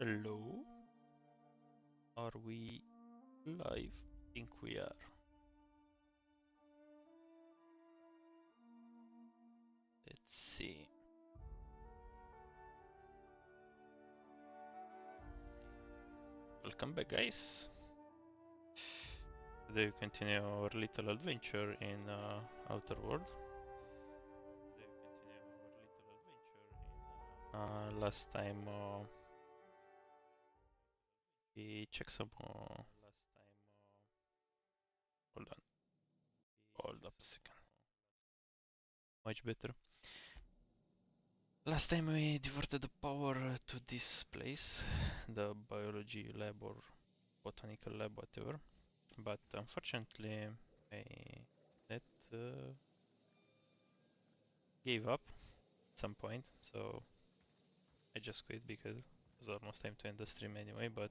Hello? Are we live? Think we are. Let's see. Welcome back, guys. Today we continue our little adventure in Outer World. Last time we checked some. Hold on. Hold up a second. Much better. Last time we diverted the power to this place, the biology lab or botanical lab, whatever. But unfortunately, my net gave up at some point, so I just quit because it was almost time to end the stream anyway. But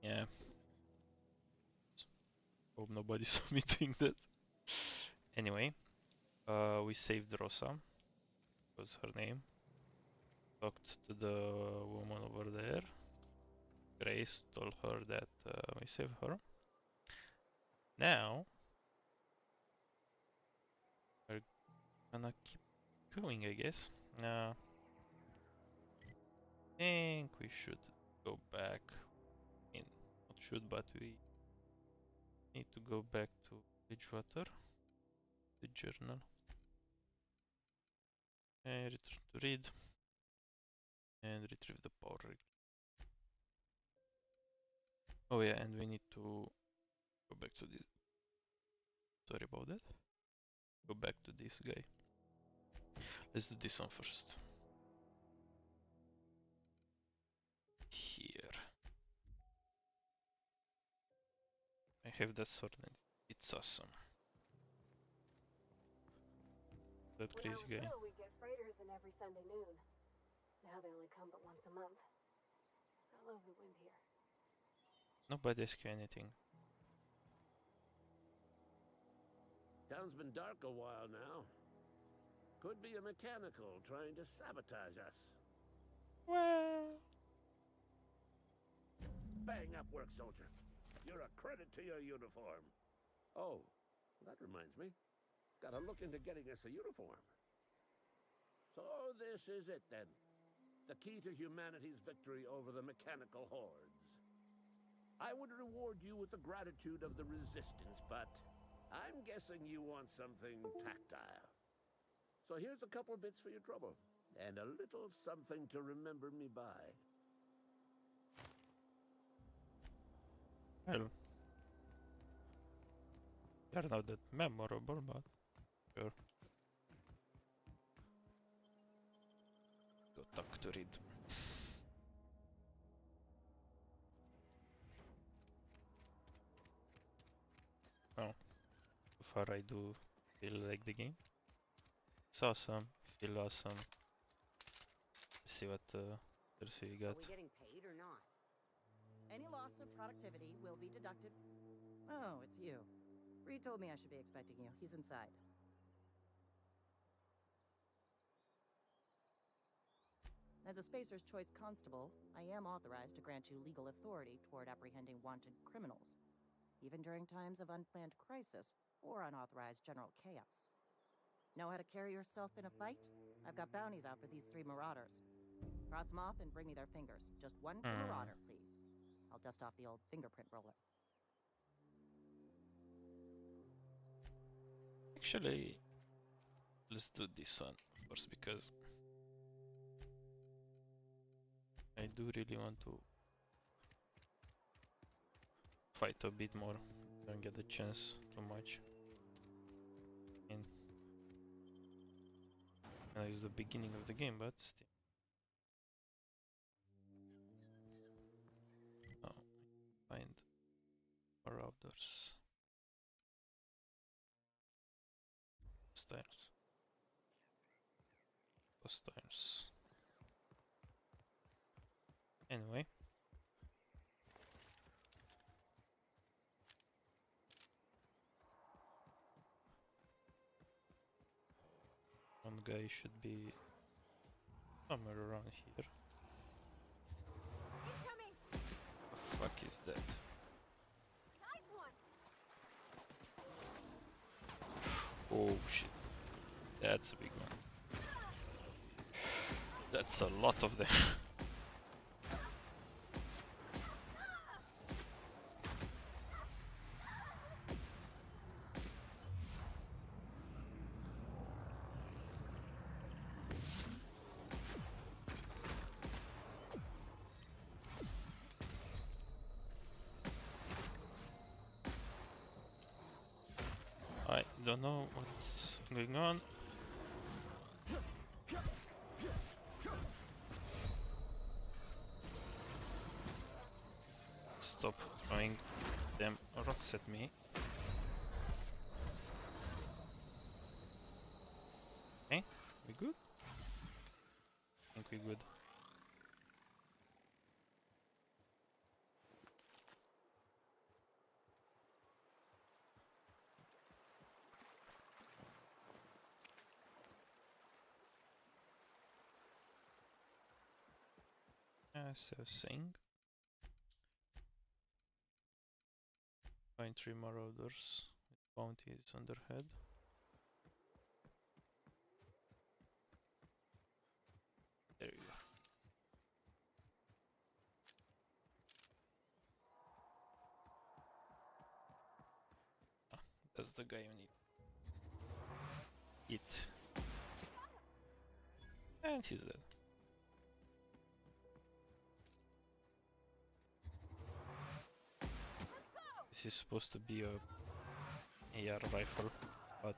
yeah, hope nobody saw me doing that. Anyway, we saved Rosa, was her name. Talked to the woman over there. Grace told her that we saved her. Now we're gonna keep going, I guess. I think we should go back. I mean, not should, but we need to go back to Edgewater, the journal, and return to read, and retrieve the power rig. Oh yeah, and we need to go back to this. Sorry about that. Go back to this guy. Let's do this one first. Here. I have that sword and it's awesome. That crazy guy. When I was little, we'd get freighters in every Sunday noon. Now they only come but once a month. I love the wind here. Nobody asked you anything. Town's been dark a while now. Could be a mechanical trying to sabotage us. Well, Bang up work, soldier. You're a credit to your uniform. Oh, that reminds me. Gotta look into getting us a uniform. So this is it then. The key to humanity's victory over the mechanical hordes. I would reward you with the gratitude of the resistance, but I'm guessing you want something tactile. So here's a couple bits for your trouble, and a little something to remember me by. well, they're not that memorable, but sure. Go talk to read. Oh, so far I do feel like the game. It's awesome. Feel awesome. Let's see what else we got. Are we getting paid or not? Any loss of productivity will be deducted. Oh, it's you. Reed told me I should be expecting you. He's inside. As a Spacer's Choice Constable, I am authorized to grant you legal authority toward apprehending wanted criminals, even during times of unplanned crisis or unauthorized general chaos. Know how to carry yourself in a fight? I've got bounties out for these 3 marauders. Cross them off and bring me their fingers. Just one per marauder, please. I'll dust off the old fingerprint roller. Actually, let's do this one first because I do really want to fight a bit more. Don't get the chance too much. And it's the beginning of the game, but still. Oh, find marauders. Stairs. Stairs. Anyway. One guy should be somewhere around here. dead. Nice one. Oh shit. That's a big one. That's a lot of them. I don't know what's going on. Stop throwing them rocks at me. Okay, we good? I think we good. As I was saying, find 3 marauders with bounties on their head. There you go. Ah, that's the guy you need. Eat. And he's dead. This is supposed to be a AR rifle, but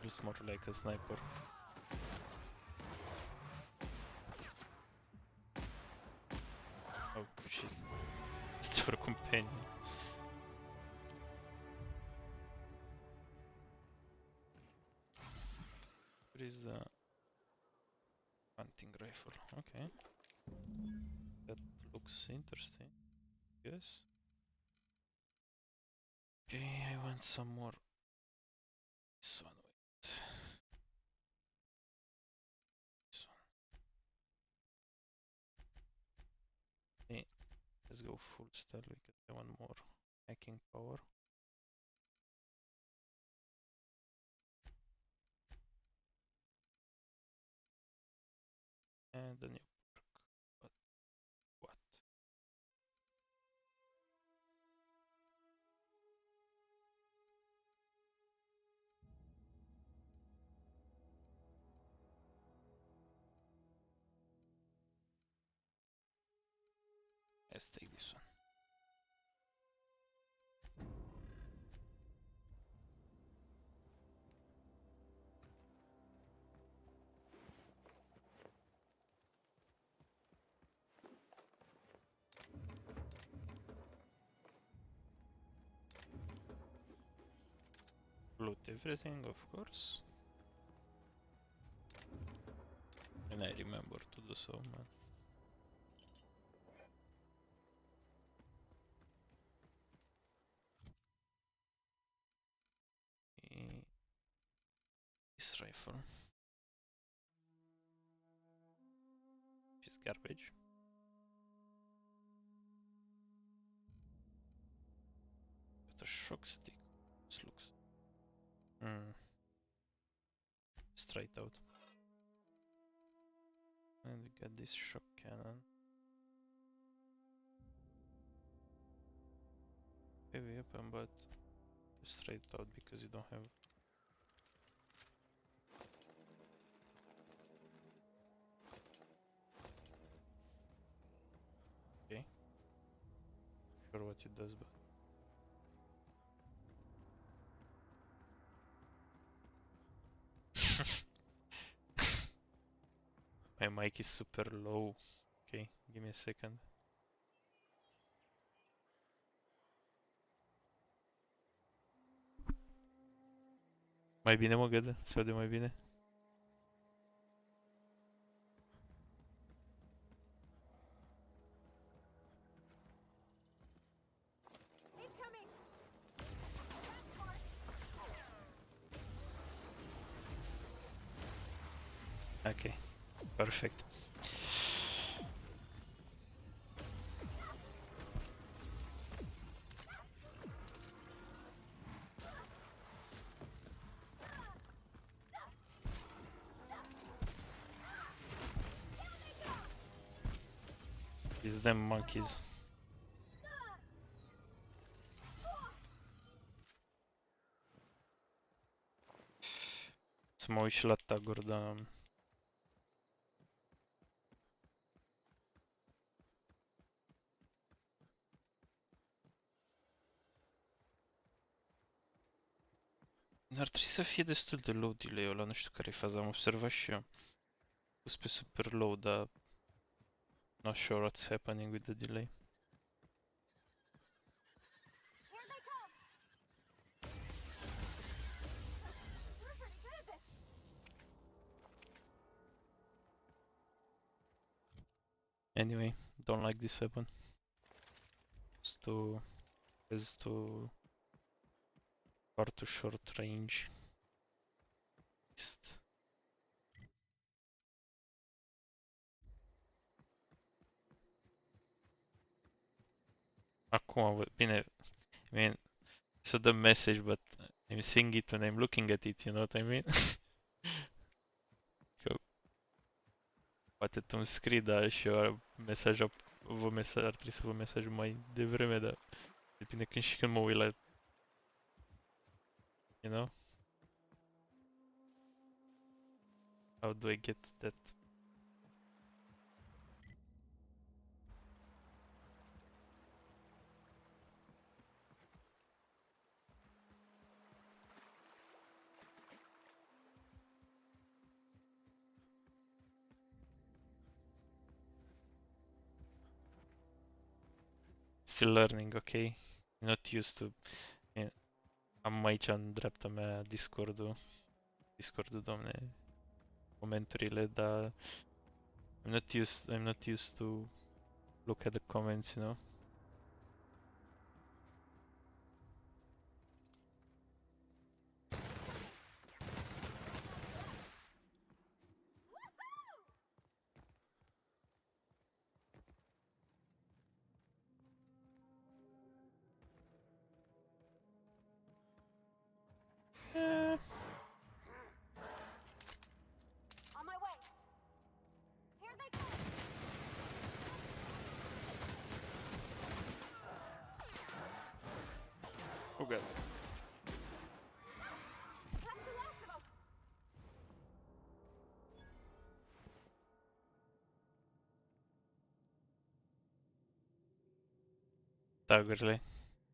feels more like a sniper. Oh shit. It's our companion. What is the hunting rifle? Okay. That looks interesting. Yes. Okay, I want some more. This one, wait. This one. Okay, let's go full style because I want more hacking power. And a new perk. But what? Let's take this one. Loot everything, of course. And I remember to do so, man. This rifle. Which is garbage. Got a shock stick. This looks... straight out. And we got this shock cannon. Heavy weapon, but straight out because you don't have... Okay. Not sure what it does, but... My mic is super low. Okay, give me a second. Mai bine, mă, Gădă? Se aude mai bine? Incoming. Okay, perfect. These damn monkeys. Să mă uit și la tag-uri, dar... Dar trebuie să fie destul de low delay-ul ăla, nu știu care e faza, am observat și eu. Pus pe super low, dar... Not sure what's happening with the delay. Here they come! We're pretty good at this! Anyway, don't like this weapon. It's too far too short range. Acum, bine, I mean, it's a dumb message, but I'm seeing it when I'm looking at it, you know what I mean? Că poate tu îmi scrii, da, și eu ar trebui să vă mesajul mai devreme, dar depinde când și când mă uit la, you know? How do I get that? Still learning, ok? Not used to... Am aici în dreapta mea Discord-ul, domne, comenturile, dar I'm not used to look at the comments, you know? On my way! Here they come! Oh god. That's the last of them! Tagurile,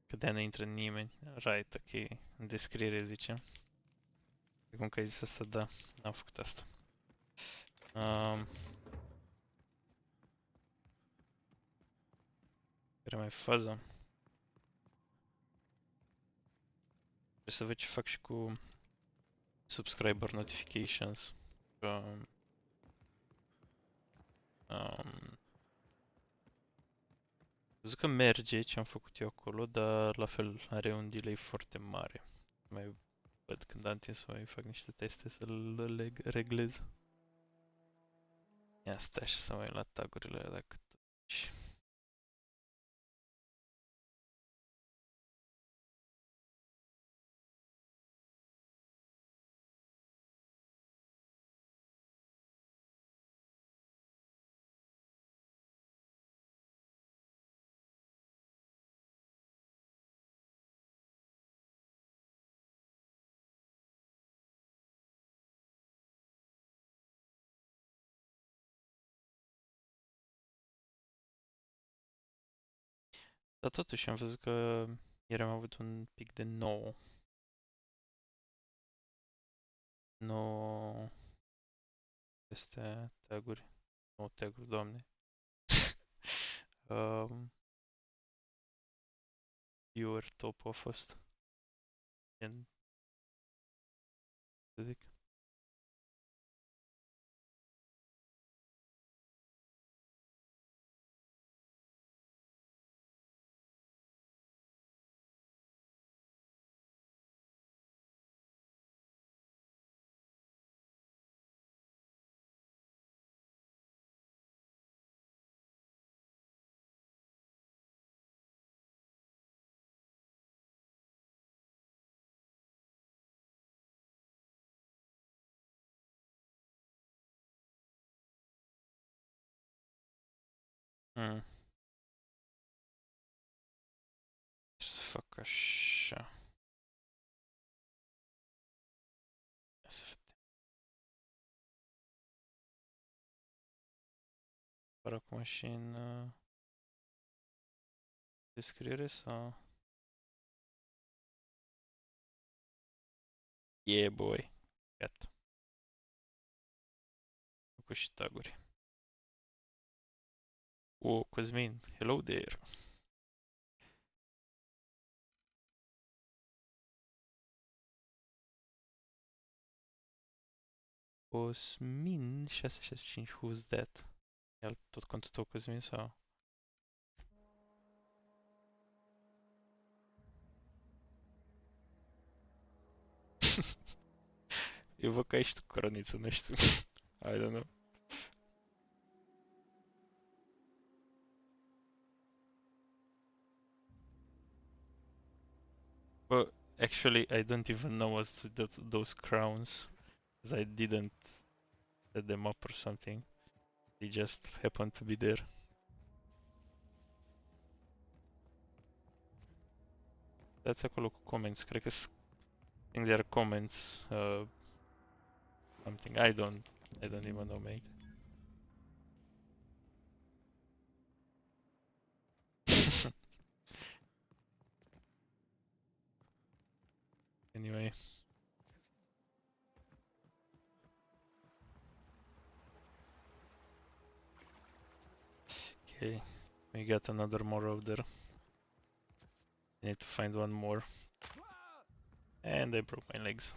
că de-aia nu intră nimeni. Right, ok, în descriere zice. Cum că ai zis asta, da, n-am făcut asta. Care mai fază? Trebuie să văd ce fac și cu subscriber notifications. Văzut că merge ce am făcut eu acolo, dar la fel are un delay foarte mare. Mai văd când am timp să mai fac niște teste să-l reglez. Ia stai și să mai la tagurile alea dacă totuși. Dar totuși am văzut că ieri am avut un pic de 9 peste taguri. 9 taguri, doamne. Viewer top a fost. Să zic. Hmm. fac așa. Ia să vedem. Apar acum și în descriere sau... Yeah, boy. Gata. Am făcut și taguri. Oh, Cosmin, hello there. Cosmin 665, who's that? E al tot contul tău, Cosmin, sau? Eu văd că ai și tu coroniță, nu știu. I don't know. But actually, I don't even know what's with those crowns, because I didn't set them up or something. They just happened to be there. Dați acolo cu comments, cred că I think there are comments, something, I don't even know, mate. Anyway. Okay, we got another more out there. I need to find one more. And I broke my legs.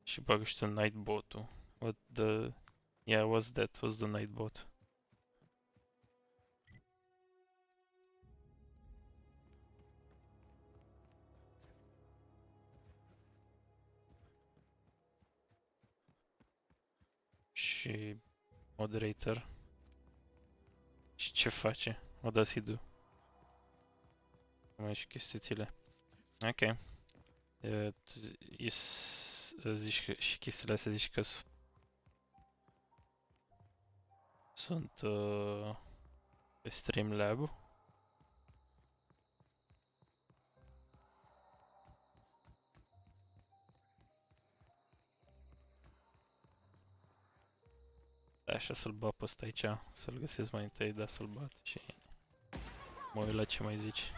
Și bag și tu Nightbot-ul. What the... Yeah, what's that? What's the Nightbot? Și moderator. Și ce face? What does he do? Mai și chestiile. Ok. Zici că și chestiile astea zici că sunt pe Streamlab. Da, așa să-l bat pe ăsta aici, să-l găsesc mai întâi, da, să-l bat și mă uit la ce mai zici.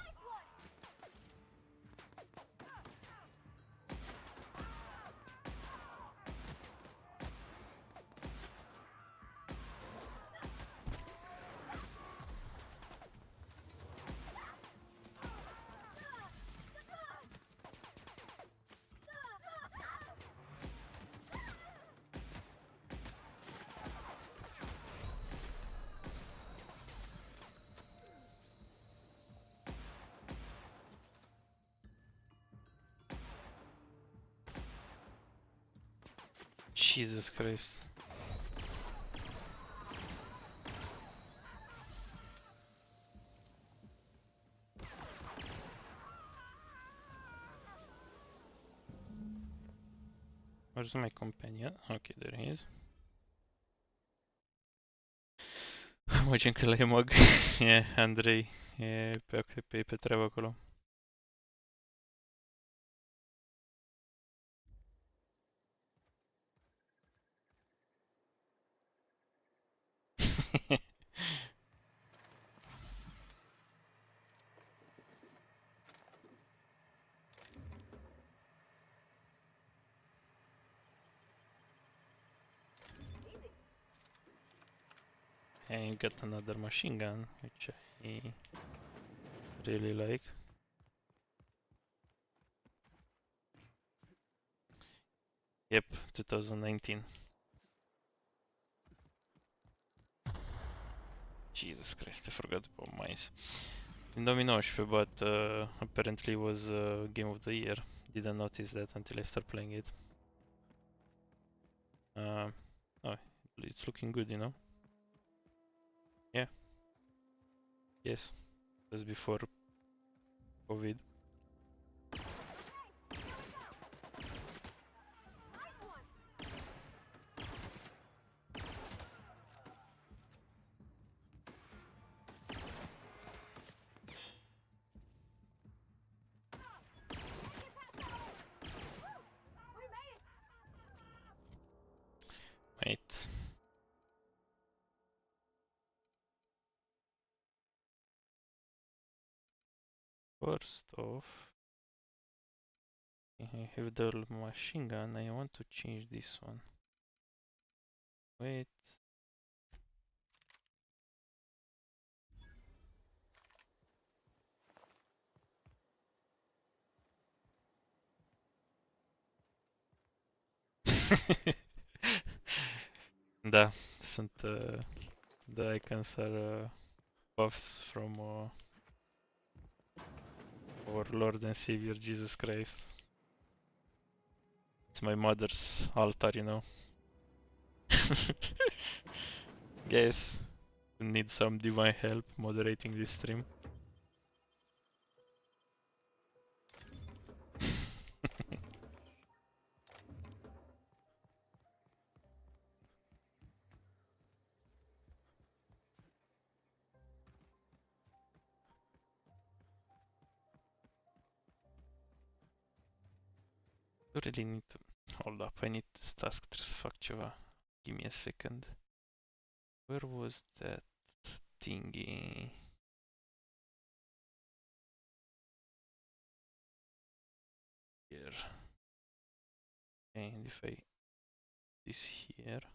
Jesus Christ. Where's my companion? Okay, there he is. Mă gen că la EMAG e Andrei, e pe treabă acolo. And you got another machine gun, which I really like. Yep, 2019. Jesus Christ, I forgot about mines. In 2019, but apparently it was Game of the Year. Didn't notice that until I started playing it. Oh, it's looking good, you know? Yeah. Yes. It was before COVID. first off, I have the machine gun. I want to change this one. Wait. Da, sunt the icons are buffs from our Lord and Savior Jesus Christ. It's my mother's altar, you know. Guys, need some divine help moderating this stream. I really need to hold up. I need this task. Trebuie să fac ceva. Give me a second. Where was that thingy? Here. And if I this here,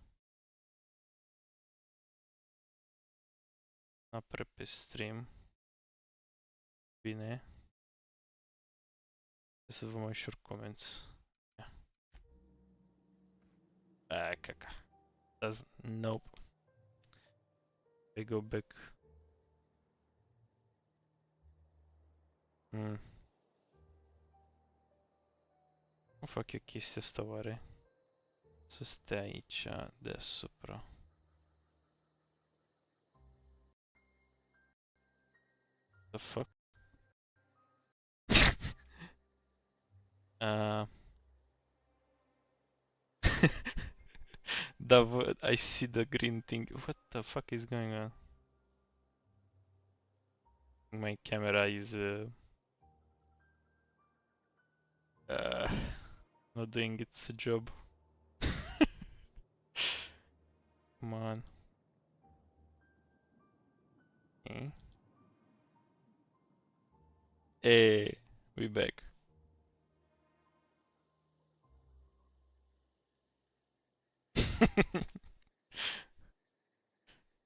apare pe stream. Bine. Să vă mai ușor comments. Yeah. Ah, caca. Does nope. I go back. Cum fac eu chestia asta oare? Să stea aici deasupra. The fuck? I see the green thing. What the fuck is going on? My camera is not doing its job. Come on. Okay. Hey, we back.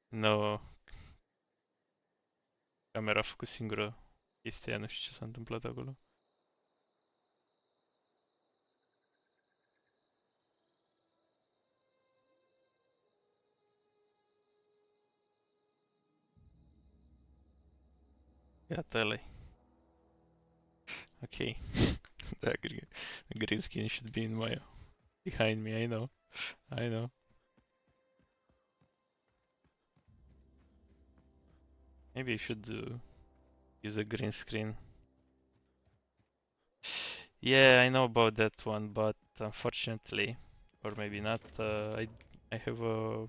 No. Camera a făcut singură chestia, nu știu ce s-a întâmplat acolo. Gata, ăla-i. Okay. The green skin should be in my behind me, I know. I know. Maybe I should use a green screen. Yeah, I know about that one, but unfortunately, or maybe not, I have a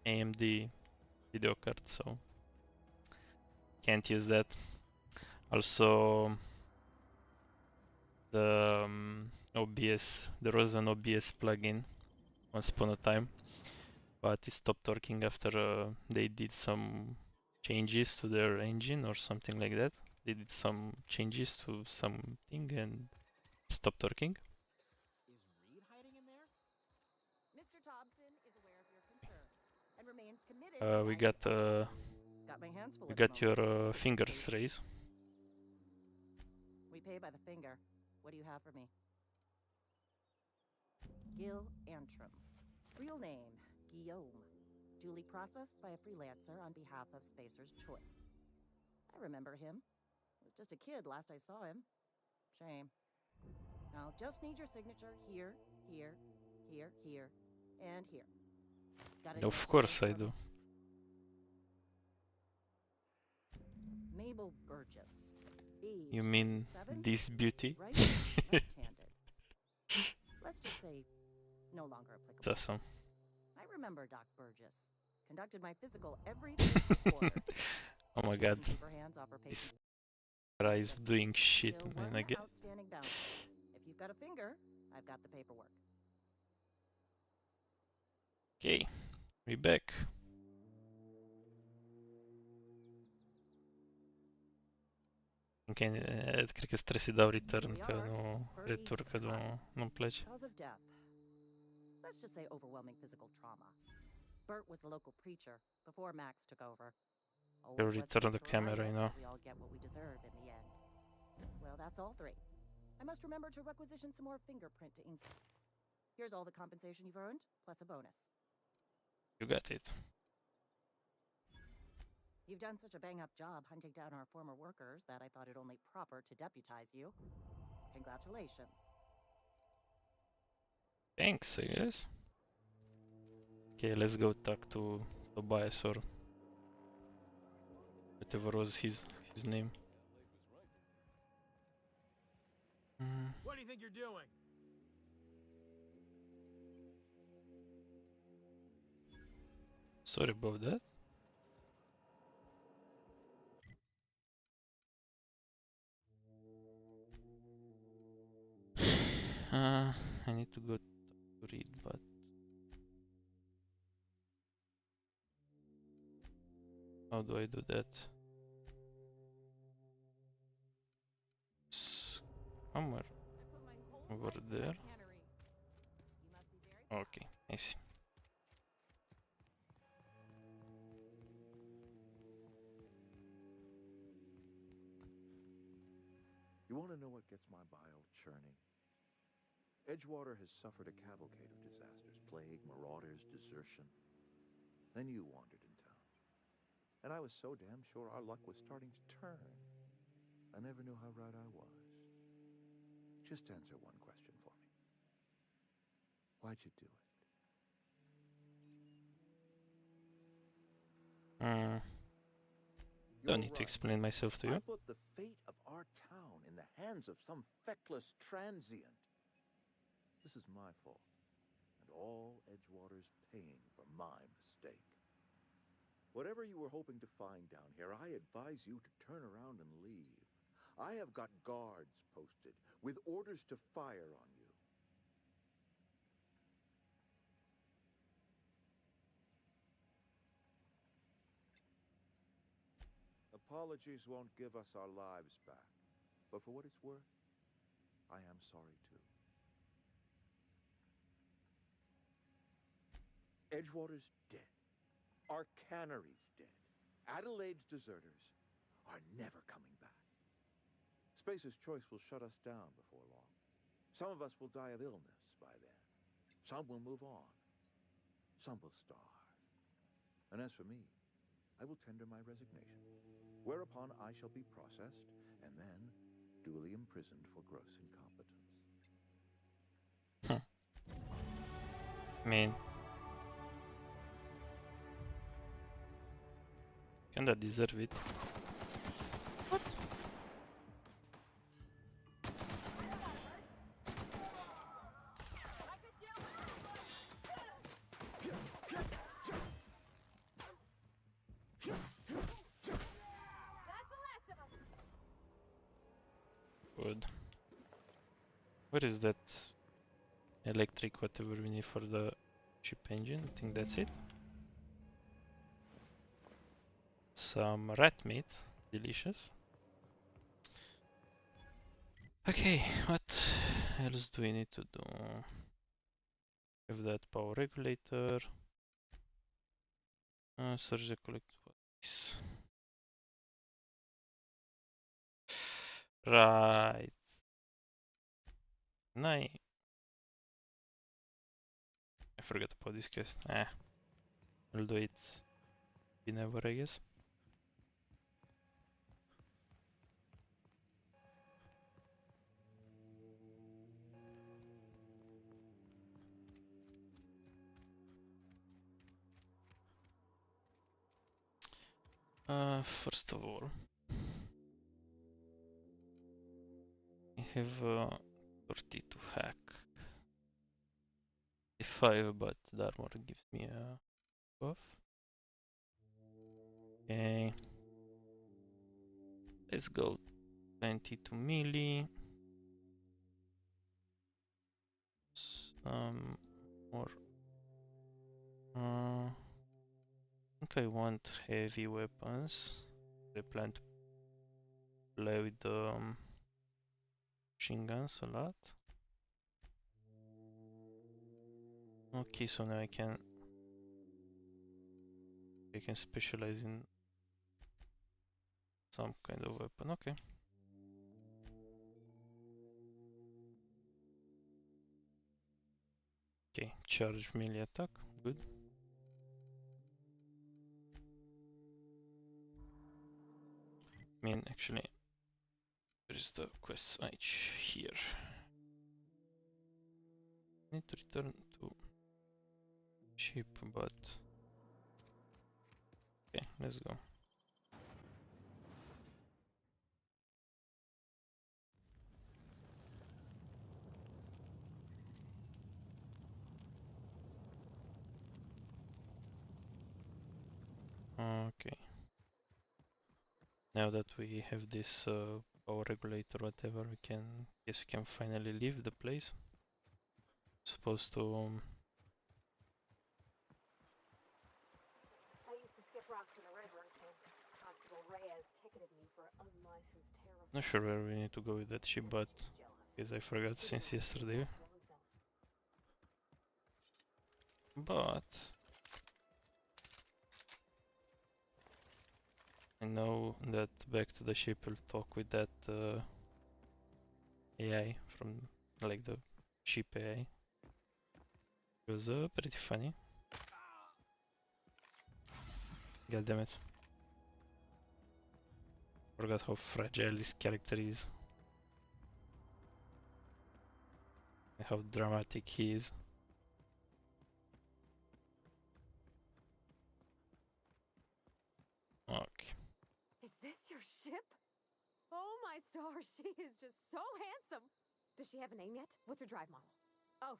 AMD video card, so can't use that. Also, the OBS, there was an OBS plugin once upon a time, but it stopped working after they did some changes to their engine or something like that. They did some changes to something and it stopped working. Is Reed hiding in there? Mr. Thompson is aware of your concerns and remains committed to We my hands full we at the got your moment. fingers raised. We pay by the finger. What do you have for me? Gil Antrim. Real name, Guillaume. Duly processed by a freelancer on behalf of Spacer's Choice. I remember him. Was just a kid last I saw him. Shame. I'll just need your signature here, here, here, here, and here. Got any Of more course I photos for do. me? Mabel Burgess. Age You mean 37, this beauty? right, left-handed. Let's just say no longer applicable. It's awesome. I remember Doc Burgess. Conducted my physical every fiscal quarter. Oh my god. Paper hands offer This patients. guy is doing shit, Still man. one outstanding bounty. If you've got a finger, I've got the paperwork. Okay, we back. Cred că trebuie să dau return, Here we că are. nu, Birdie, retur, că nu-mi place. Cause of death. Let's just say overwhelming physical trauma. Bert was the local preacher before Max took over. Always was return quick the to remind camera, you us know. that we all get what we deserve in the end. Well, that's all three. I must remember to requisition some more fingerprint to ink. Here's all the compensation you've earned, plus a bonus. You got it. You've done such a bang-up job hunting down our former workers that I thought it only proper to deputize you. Congratulations. Thanks, I guess. Okay, let's go talk to Tobias or whatever was his name. What do you think you're doing? Sorry about that. I need to go to read, but how do I do that? Somewhere over there. Okay, I see. You want to know what gets my bile churning? Edgewater has suffered a cavalcade of disasters, plague, marauders, desertion. Then you wandered in town. And I was so damn sure our luck was starting to turn. I never knew how right I was. Just answer one question for me. Why'd you do it? Don't need to explain myself to you. I put the fate of our town in the hands of some feckless transient. This is my fault, and all Edgewater's paying for my mistake. Whatever you were hoping to find down here, I advise you to turn around and leave. I have got guards posted with orders to fire on you. Apologies won't give us our lives back, but for what it's worth, I am sorry too. Edgewater's dead. Our cannery's dead. Adelaide's deserters are never coming back. Spacer's Choice will shut us down before long. Some of us will die of illness by then. Some will move on. Some will starve. And as for me, I will tender my resignation, whereupon I shall be processed and then duly imprisoned for gross incompetence. I mean, kinda deserve it. What? Good. What is that electric whatever we need for the ship engine? I think that's it. Some rat meat, delicious. Okay, what else do we need to do? Have that power regulator. Search the collectibles. Right. I forgot about this quest. I'll do it whenever, I guess. First of all, I have 30 to hack. 5, but the armor gives me a buff. Okay. Let's go 22 melee. Some more. I think I want heavy weapons. I plan to play with the machine guns a lot. Okay, so now I can specialize in some kind of weapon. Okay. Okay, charge melee attack. Good. I mean, actually, where is the quest page? Here. Need to return to ship, but okay, let's go. Okay. Now that we have this power regulator, whatever, we can finally leave the place. Supposed to I used to skip rocks in a river until Constable Reyes ticketed me for unlicensed terror. not sure where we need to go with that ship, but because I forgot since yesterday. But I know that back to the ship we'll talk with that AI from like the ship AI. It was pretty funny. God damn it. Forgot how fragile this character is. And how dramatic he is. Okay. Is this your ship? Oh my stars, she is just so handsome. Does she have a name yet? What's her drive model? Oh,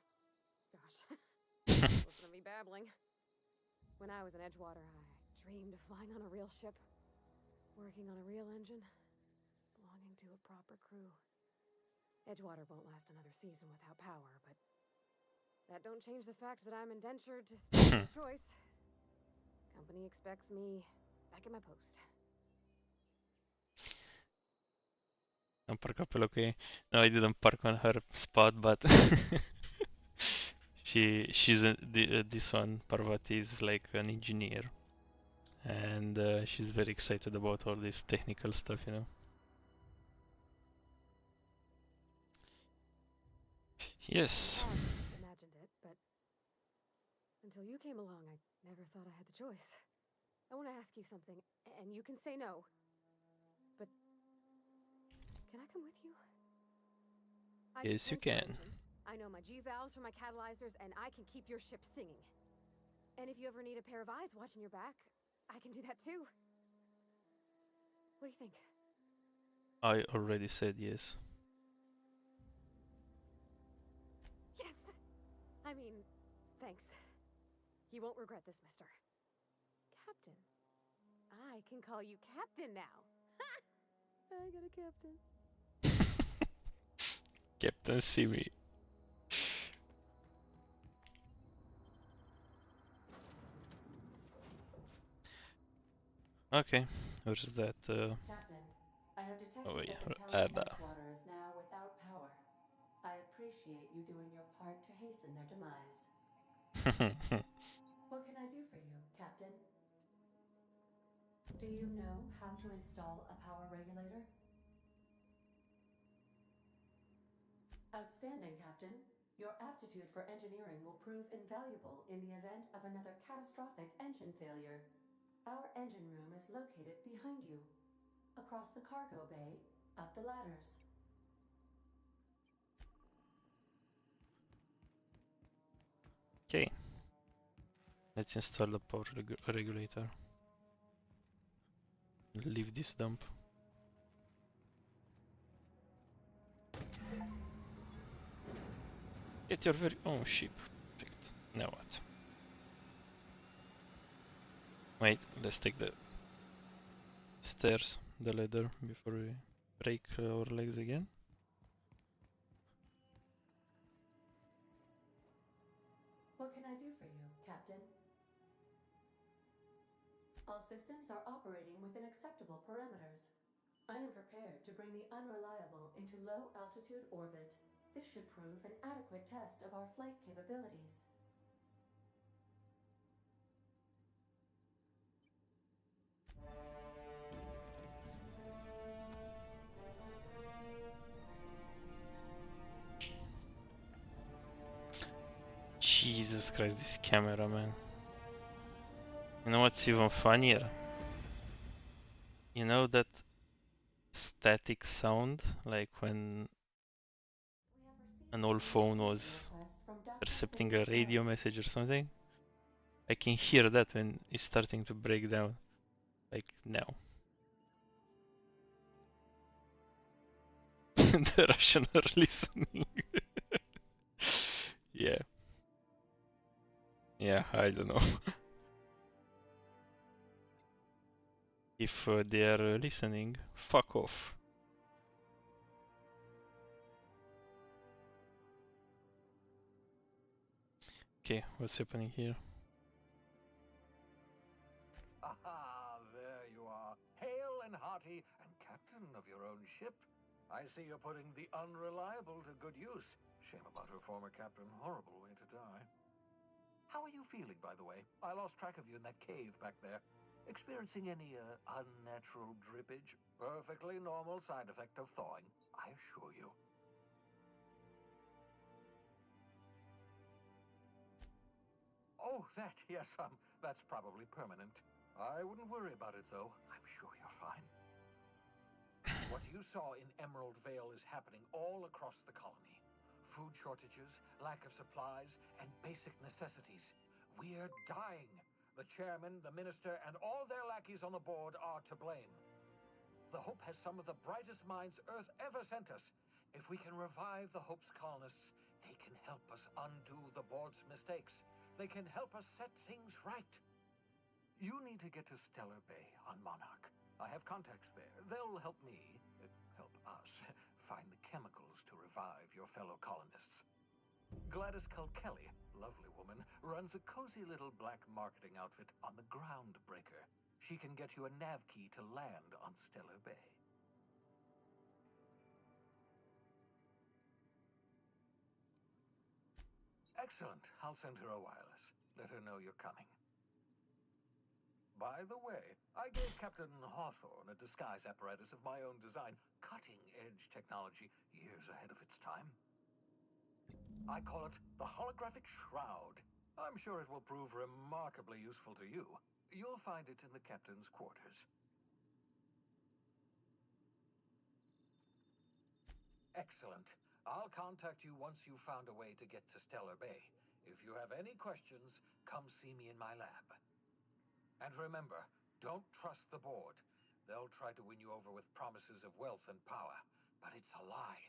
gosh. Listen to me babbling. When I was in Edgewater, I dreamed of flying on a real ship, working on a real engine, belonging to a proper crew. Edgewater won't last another season without power, but that don't change the fact that I'm indentured to Spacer's Choice. Company expects me back at my post. I'm park up okay. No, I didn't park on her spot, but this one, Parvati, is like an engineer, and she's very excited about all this technical stuff, you know. Yes. I imagined it, but until you came along, I never thought I had the choice. I want to ask you something, and you can say no. But can I come with you? Yes, you can. I know my G-valves for my catalyzers, and I can keep your ship singing. And if you ever need a pair of eyes watching your back, I can do that too. What do you think? I already said yes. Yes! I mean, thanks. You won't regret this, mister. Captain. I can call you Captain now. Ha! I got a captain. Captain Simi. Okay, where's that? Captain, I have detected Oh yeah, that the tower Ada. at Edgewater is now without power. I appreciate you doing your part to hasten their demise. What can I do for you, Captain? Do you know how to install a power regulator? Outstanding, Captain. Your aptitude for engineering will prove invaluable in the event of another catastrophic engine failure. Our engine room is located behind you. Across the cargo bay, up the ladders. Okay. Let's install the power regulator. Leave this dump. Get your very own ship. Perfect. Now what? Wait, let's take the stairs, the ladder, before we break our legs again. What can I do for you, Captain? All systems are operating within acceptable parameters. I am prepared to bring the Unreliable into low-altitude orbit. This should prove an adequate test of our flight capabilities. Jesus Christ, this camera, man. You know what's even funnier? You know that static sound, like when an old phone was intercepting a radio message or something? I can hear that when it's starting to break down, like now. The Russian are listening. Yeah. Yeah, I don't know. If they are listening, fuck off. Okay, what's happening here? Aha, there you are. Hail and hearty, and captain of your own ship. I see you're putting the Unreliable to good use. Shame about her former captain. Horrible way to die. How are you feeling, by the way? I lost track of you in that cave back there. Experiencing any unnatural drippage? Perfectly normal side effect of thawing, I assure you. Oh, that, yes, that's probably permanent. I wouldn't worry about it, though. I'm sure you're fine. What you saw in Emerald Vale is happening all across the colony. Food shortages, lack of supplies, and basic necessities. We're dying. The chairman, the minister, and all their lackeys on the board are to blame. The Hope has some of the brightest minds Earth ever sent us. If we can revive the Hope's colonists, they can help us undo the board's mistakes. They can help us set things right. You need to get to Stellar Bay on Monarch. I have contacts there. They'll help me, help us, find the chemicals to revive your fellow colonists. Gladys Culkelly, lovely woman, runs a cozy little black marketing outfit on the Groundbreaker. She can get you a nav key to land on Stellar Bay. Excellent. I'll send her a wireless. Let her know you're coming. By the way, I gave Captain Hawthorne a disguise apparatus of my own design, cutting-edge technology, years ahead of its time. I call it the Holographic Shroud. I'm sure it will prove remarkably useful to you. You'll find it in the captain's quarters. Excellent. I'll contact you once you've found a way to get to Stellar Bay. If you have any questions, come see me in my lab. And remember, don't trust the board. They'll try to win you over with promises of wealth and power, but it's a lie.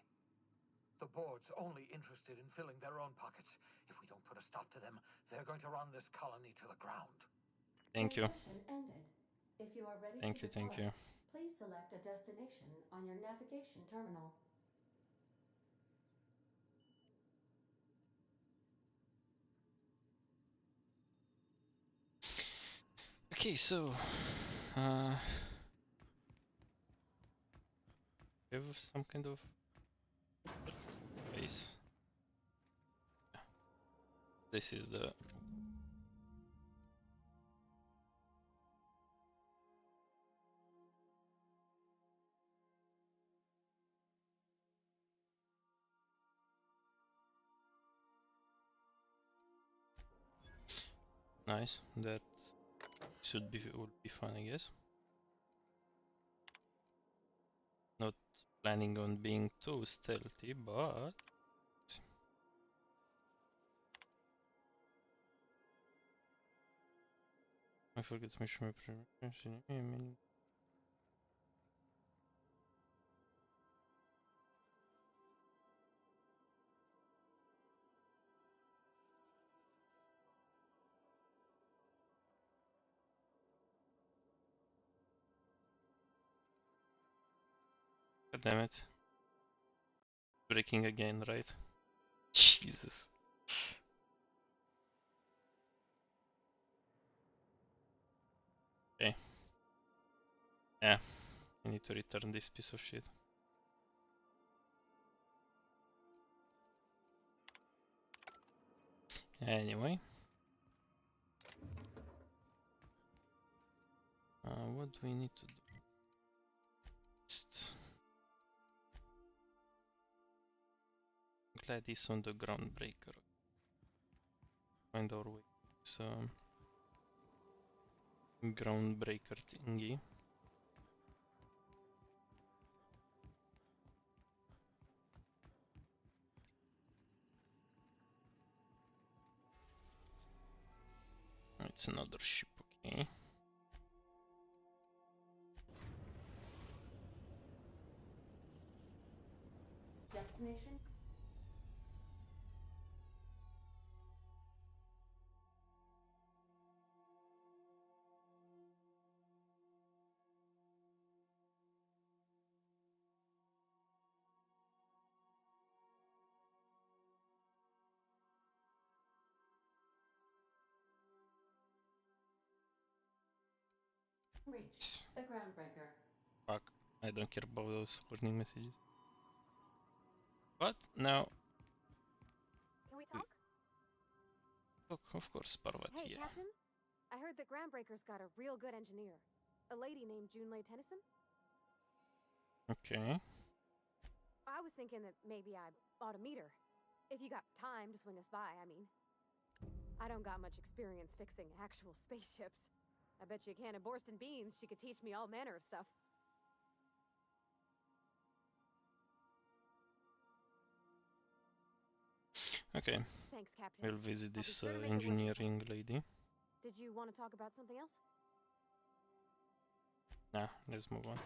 The board's only interested in filling their own pockets. If we don't put a stop to them, they're going to run this colony to the ground. Thank you. Transmission ended. If you are ready Thank to you, thank depart, you. please select a destination on your navigation terminal. Okay, so we have some kind of base. Yeah. This is the nice. That would be fun, I guess. Not planning on being too stealthy, but I forget to mention my preference. God damn it. Breaking again, right? Jesus. Okay. Yeah, I need to return this piece of shit. Anyway. What do we need to do? Glad he's on the groundbreaker. Find our way. It's groundbreaker thingy. It's another ship, okay. Destination? Reach the groundbreaker. Fuck, I don't care about those warning messages. What? No. Can we talk? Look, of course, Parvati. Hey, Captain. I heard that Groundbreaker's got a real good engineer. A lady named Junlei Tennyson. Okay. I was thinking that maybe I ought to meet her. If you got time to swing us by, I mean. I don't got much experience fixing actual spaceships. I bet you a can of Borston beans she could teach me all manner of stuff. Okay. Thanks, Captain. We'll visit I'll be this sure to make it worth your engineering lady. Did you want to talk about something else? Nah, let's move on.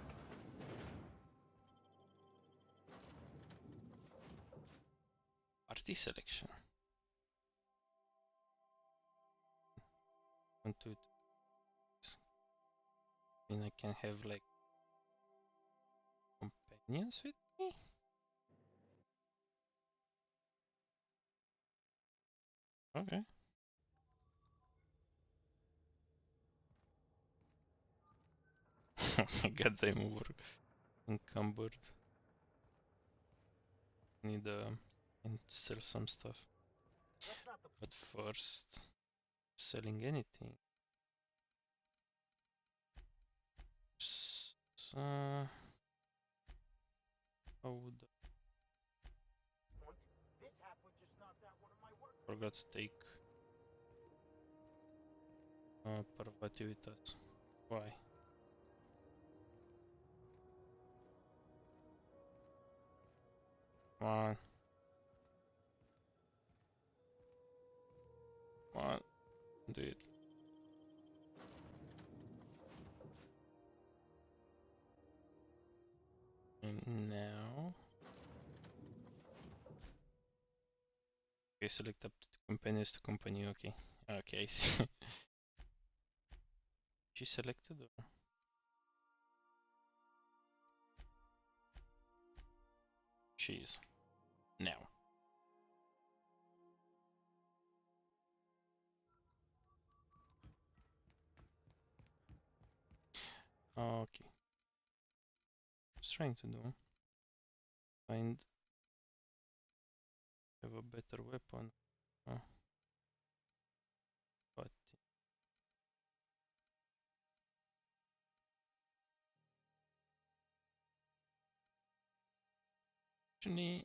Party selection. 1, 2, 3. I mean, I can have like companions with me. Okay. Oh my god, I'm over encumbered. Need and sell some stuff. But first, selling anything. How would forgot to take Parvati with us. Why? Come on. Come on. Do it. And now... Okay, select up to companions to company, okay. Okay, I see. She selected or... She is. Now. Okay. Just trying to do. Find... Have a better weapon. But... Actually...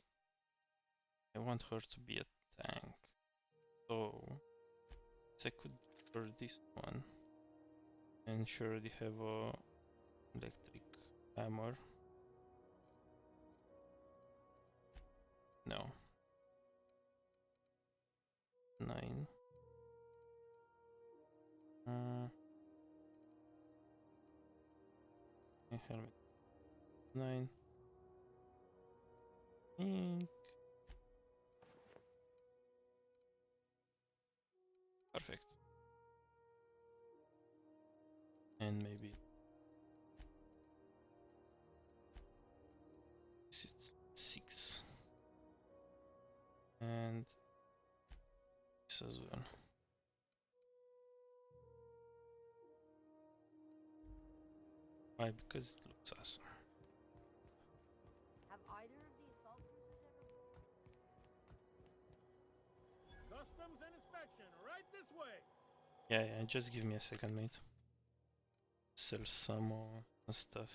I want her to be a tank. So... I could for this one. And she already have a electric hammer. No. 9. Helmet. 9. Ink. Perfect. And maybe this is 6. And this as well. Why? Because it looks awesome. Have either of the assault cruisers ever... Customs and inspection, right this way. Yeah, just give me a second, mate. Sell some more stuff.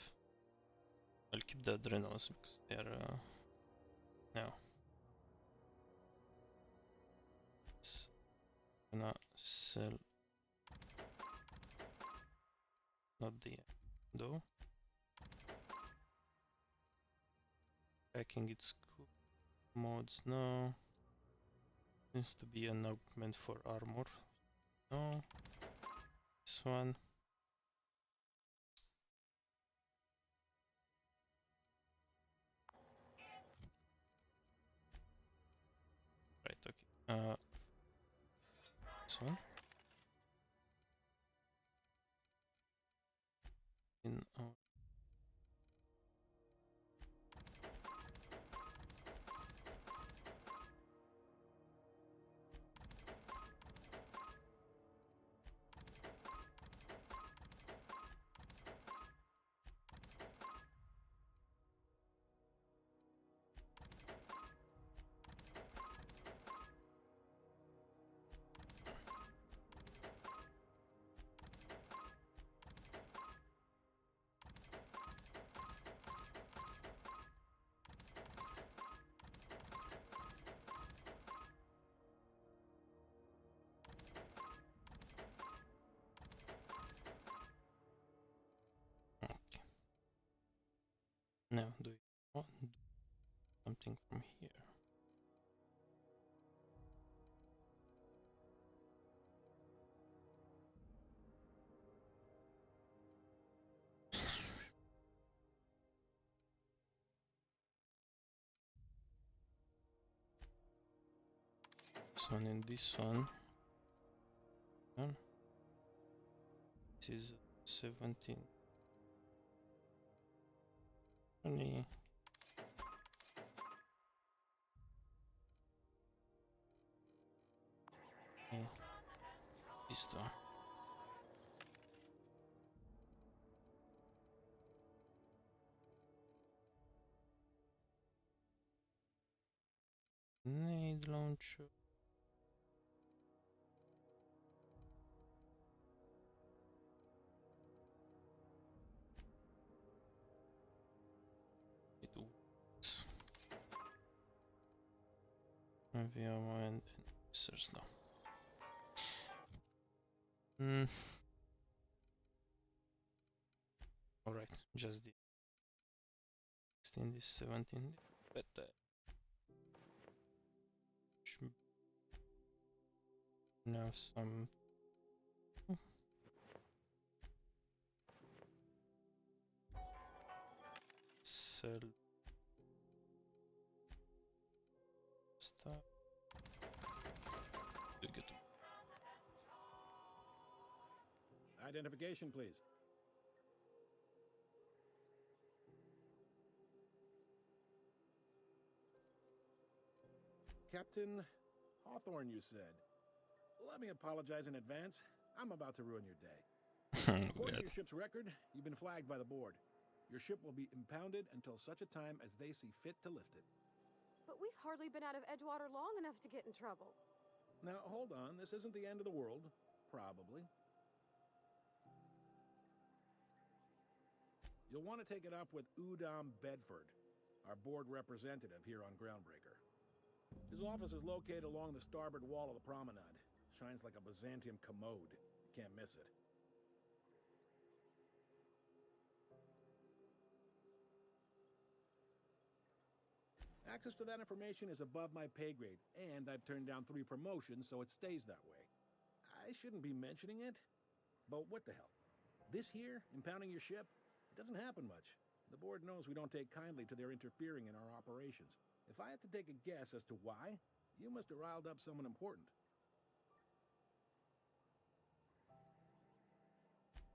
I'll keep the adrenals because they're no. It's gonna sell not the though. Packing its cool mods, no. Seems to be an augment for armor. No. This one. Right, okay. This one. In now, do you want to do something from here? This one and this one. This is 17. 20. Okay. This one. Grenade launcher. It works. Maybe I want answers now. Alright, just the 16, this 17, but now some sell stuff. You get to Identification, please. Captain Hawthorne, you said. Let me apologize in advance. I'm about to ruin your day. According to your ship's record, you've been flagged by the board. Your ship will be impounded until such a time as they see fit to lift it. But we've hardly been out of Edgewater long enough to get in trouble. Now, hold on. This isn't the end of the world. Probably. You'll want to take it up with Udom Bedford, our board representative here on Groundbreaker. His office is located along the starboard wall of the promenade. Shines like a Byzantium commode. You can't miss it. Access to that information is above my pay grade, and I've turned down 3 promotions, so it stays that way. I shouldn't be mentioning it, but what the hell? This here, impounding your ship, it doesn't happen much. The board knows we don't take kindly to their interfering in our operations. If I had to take a guess as to why, you must have riled up someone important.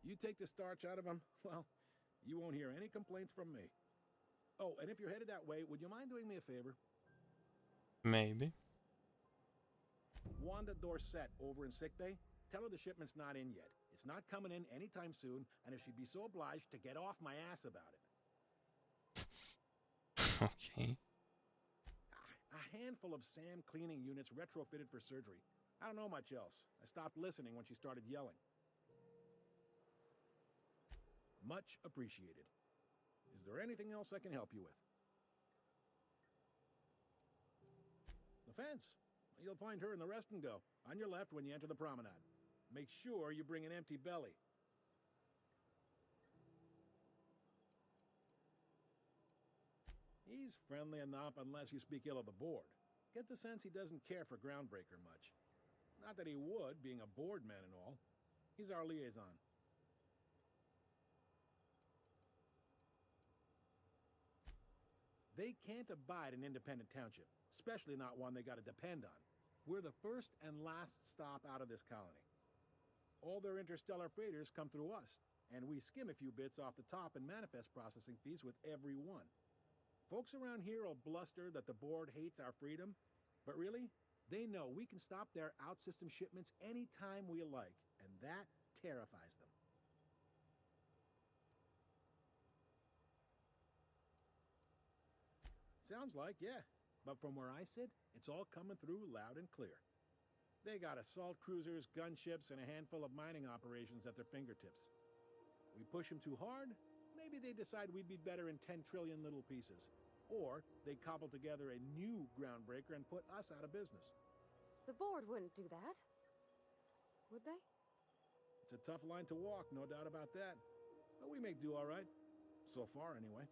You take the starch out of them, well, you won't hear any complaints from me. Oh, and if you're headed that way, would you mind doing me a favor? maybe. Wanda Dorset over in sickbay, tell her the shipment's not in yet. It's not coming in anytime soon, and if she'd be so obliged to get off my ass about it. Okay. A handful of SAM cleaning units retrofitted for surgery. I don't know much else. I stopped listening when she started yelling. Much appreciated. Is there anything else I can help you with? The fence. You'll find her in the rest and go, on your left when you enter the promenade. Make sure you bring an empty belly. He's friendly enough unless you speak ill of the board. Get the sense he doesn't care for Groundbreaker much. Not that he would, being a board man and all. He's our liaison. They can't abide an independent township, especially not one they gotta depend on. We're the first and last stop out of this colony. All their interstellar freighters come through us, and we skim a few bits off the top in manifest processing fees with every one. Folks around here will bluster that the board hates our freedom, but really, they know we can stop their out-system shipments anytime we like, and that terrifies them. Sounds like, yeah. But from where I sit, it's all coming through loud and clear. They got assault cruisers, gunships, and a handful of mining operations at their fingertips. We push them too hard, maybe they decide we'd be better in 10 trillion little pieces. Or they cobble together a new Groundbreaker and put us out of business. The board wouldn't do that. Would they? It's a tough line to walk, no doubt about that. But we make do all right. So far, anyway.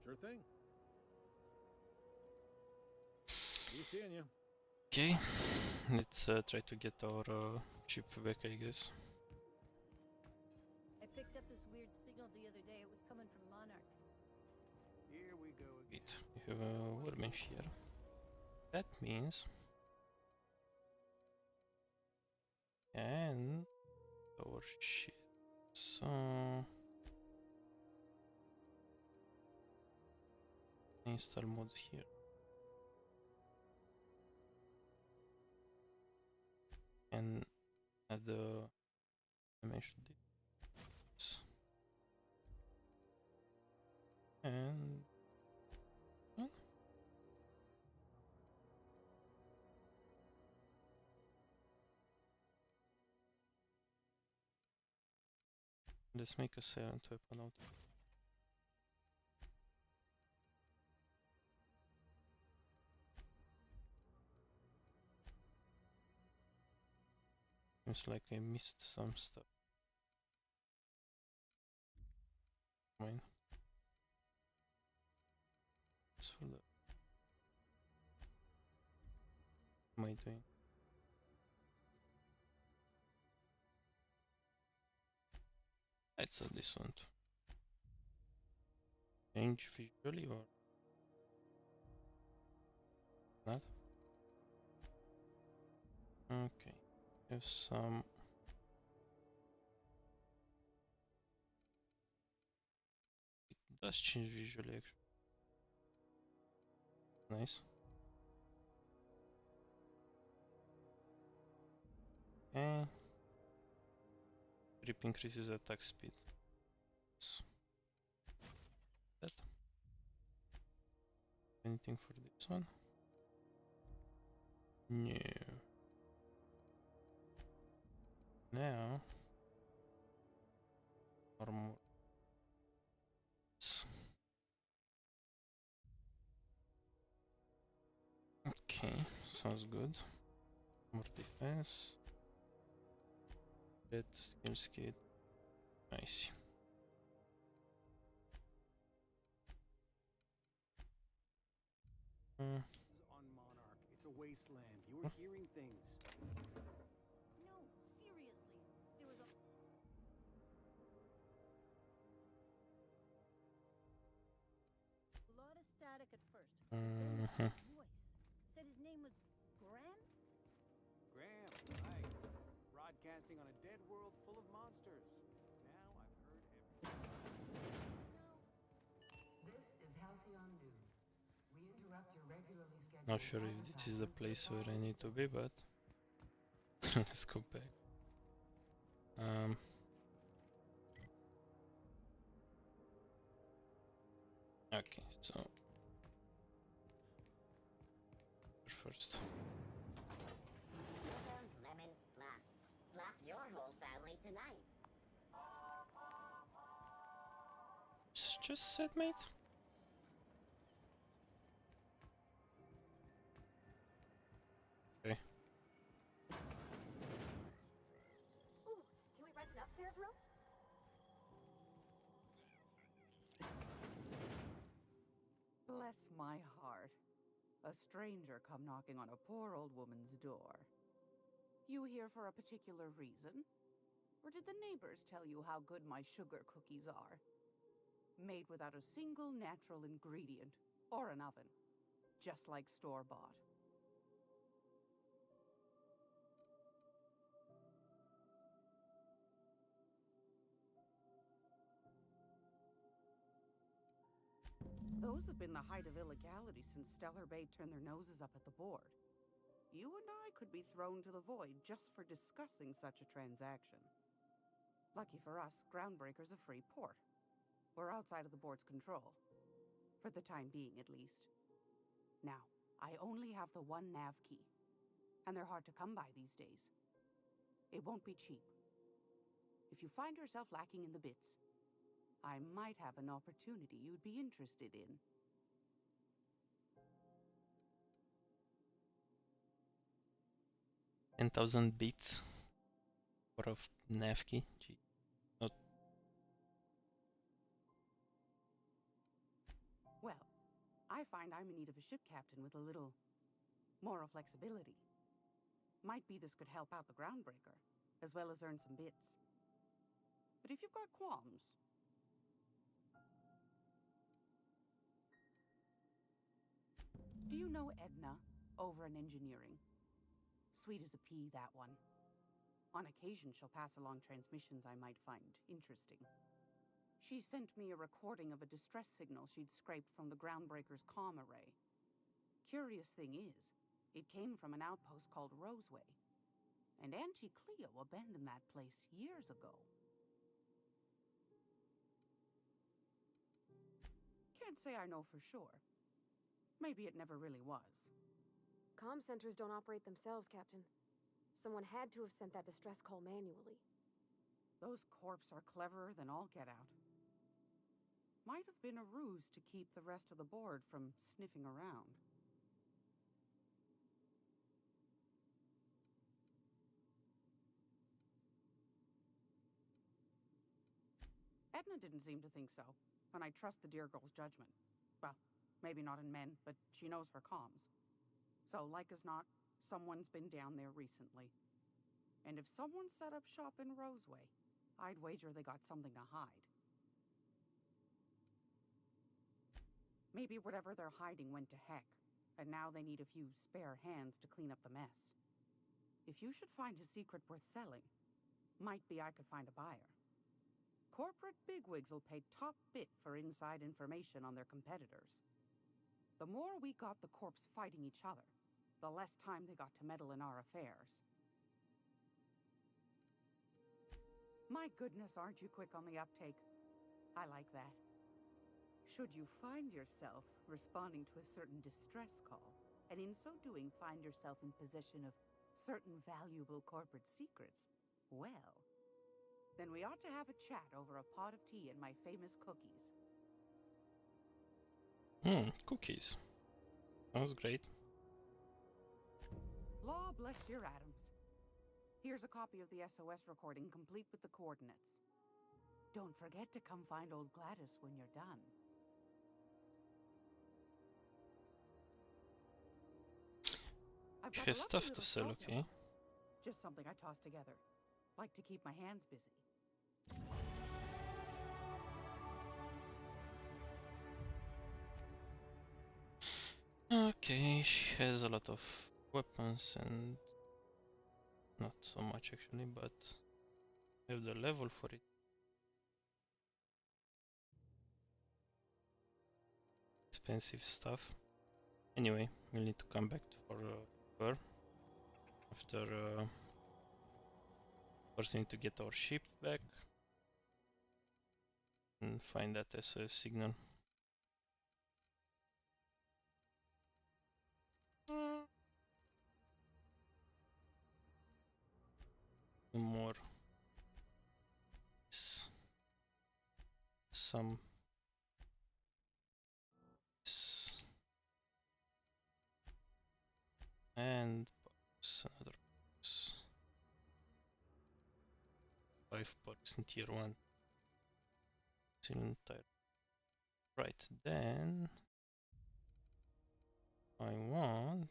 Sure thing. Be seeing you. Okay, let's try to get our ship back, I guess. I picked up this weird signal the other day. It was coming from Monarch. Here we go again. Wait, we have a workbench here. That means... And... our shit. So... install mods here. And add the animation details. And well, let's make a 7th weapon out. Seems like I missed some stuff. Mine. What's for the... What am I doing? It's this one too. Change visually or not? Okay. Have some it does change visually actually. Nice. Okay. Grip increases attack speed. That. Anything for this one? No. Now, armor. Okay, sounds good. More defense. Red skill skate. I see. On Monarch, it's a wasteland. You were hearing things. No, seriously. There was a... lot of static at first. Then his voice said his name was Graham? Graham, right. Broadcasting on a dead world full of monsters. Now I've heard everything. This is Halcyon News. We interrupt your regularly scheduled... Not sure if this is the place where I need to be, but Let's go back. Okay, so first. Those lemon slap. Slap your whole family tonight. Just said, mate. Okay. Ooh, can we rent an upstairs room? Bless my heart. A stranger come knocking on a poor old woman's door. You here for a particular reason? Or did the neighbors tell you how good my sugar cookies are? Made without a single natural ingredient, or an oven. Just like store-bought. Those have been the height of illegality since Stellar Bay turned their noses up at the board. You and I could be thrown to the void just for discussing such a transaction. Lucky for us, Groundbreaker's a free port. We're outside of the board's control. For the time being, at least. Now, I only have the one nav key. And they're hard to come by these days. It won't be cheap. If you find yourself lacking in the bits, I might have an opportunity you'd be interested in. $10,000 bits for of Navki. Gee. Not Well, I find I'm in need of a ship captain with a little moral flexibility. Might be this could help out the Groundbreaker, as well as earn some bits. But if you've got qualms... Do you know Edna, over in engineering? Sweet as a pea, that one. On occasion, she'll pass along transmissions I might find interesting. She sent me a recording of a distress signal she'd scraped from the Groundbreaker's comm array. Curious thing is, it came from an outpost called Roseway. And Auntie Cleo abandoned that place years ago. Can't say I know for sure. Maybe it never really was. Comm centers don't operate themselves, Captain. Someone had to have sent that distress call manually. Those corps are cleverer than all get out. Might have been a ruse to keep the rest of the board from sniffing around. Edna didn't seem to think so, and I trust the dear girl's judgment. Well, maybe not in men, but she knows her comms. So, like as not, someone's been down there recently. And if someone set up shop in Roseway, I'd wager they got something to hide. Maybe whatever they're hiding went to heck, and now they need a few spare hands to clean up the mess. If you should find a secret worth selling, might be I could find a buyer. Corporate bigwigs will pay top bit for inside information on their competitors. The more we got the corps fighting each other, the less time they got to meddle in our affairs. My goodness, aren't you quick on the uptake? I like that. Should you find yourself responding to a certain distress call, and in so doing find yourself in possession of certain valuable corporate secrets, well, then we ought to have a chat over a pot of tea and my famous cookies. Cookies. That was great. Law bless your atoms. Here's a copy of the SOS recording, complete with the coordinates. Don't forget to come find old Gladys when you're done. I've got She a has lovely stuff to little sell, photo. okay. Just something I tossed together. Like to keep my hands busy. Okay, she has a lot of weapons and not so much actually, but I have the level for it. Expensive stuff. Anyway, we'll need to come back for her after First we need to get our ship back and find that SOS signal. More. Some. And box, another box. 5 parts in tier 1. Cylinder. Right, then I want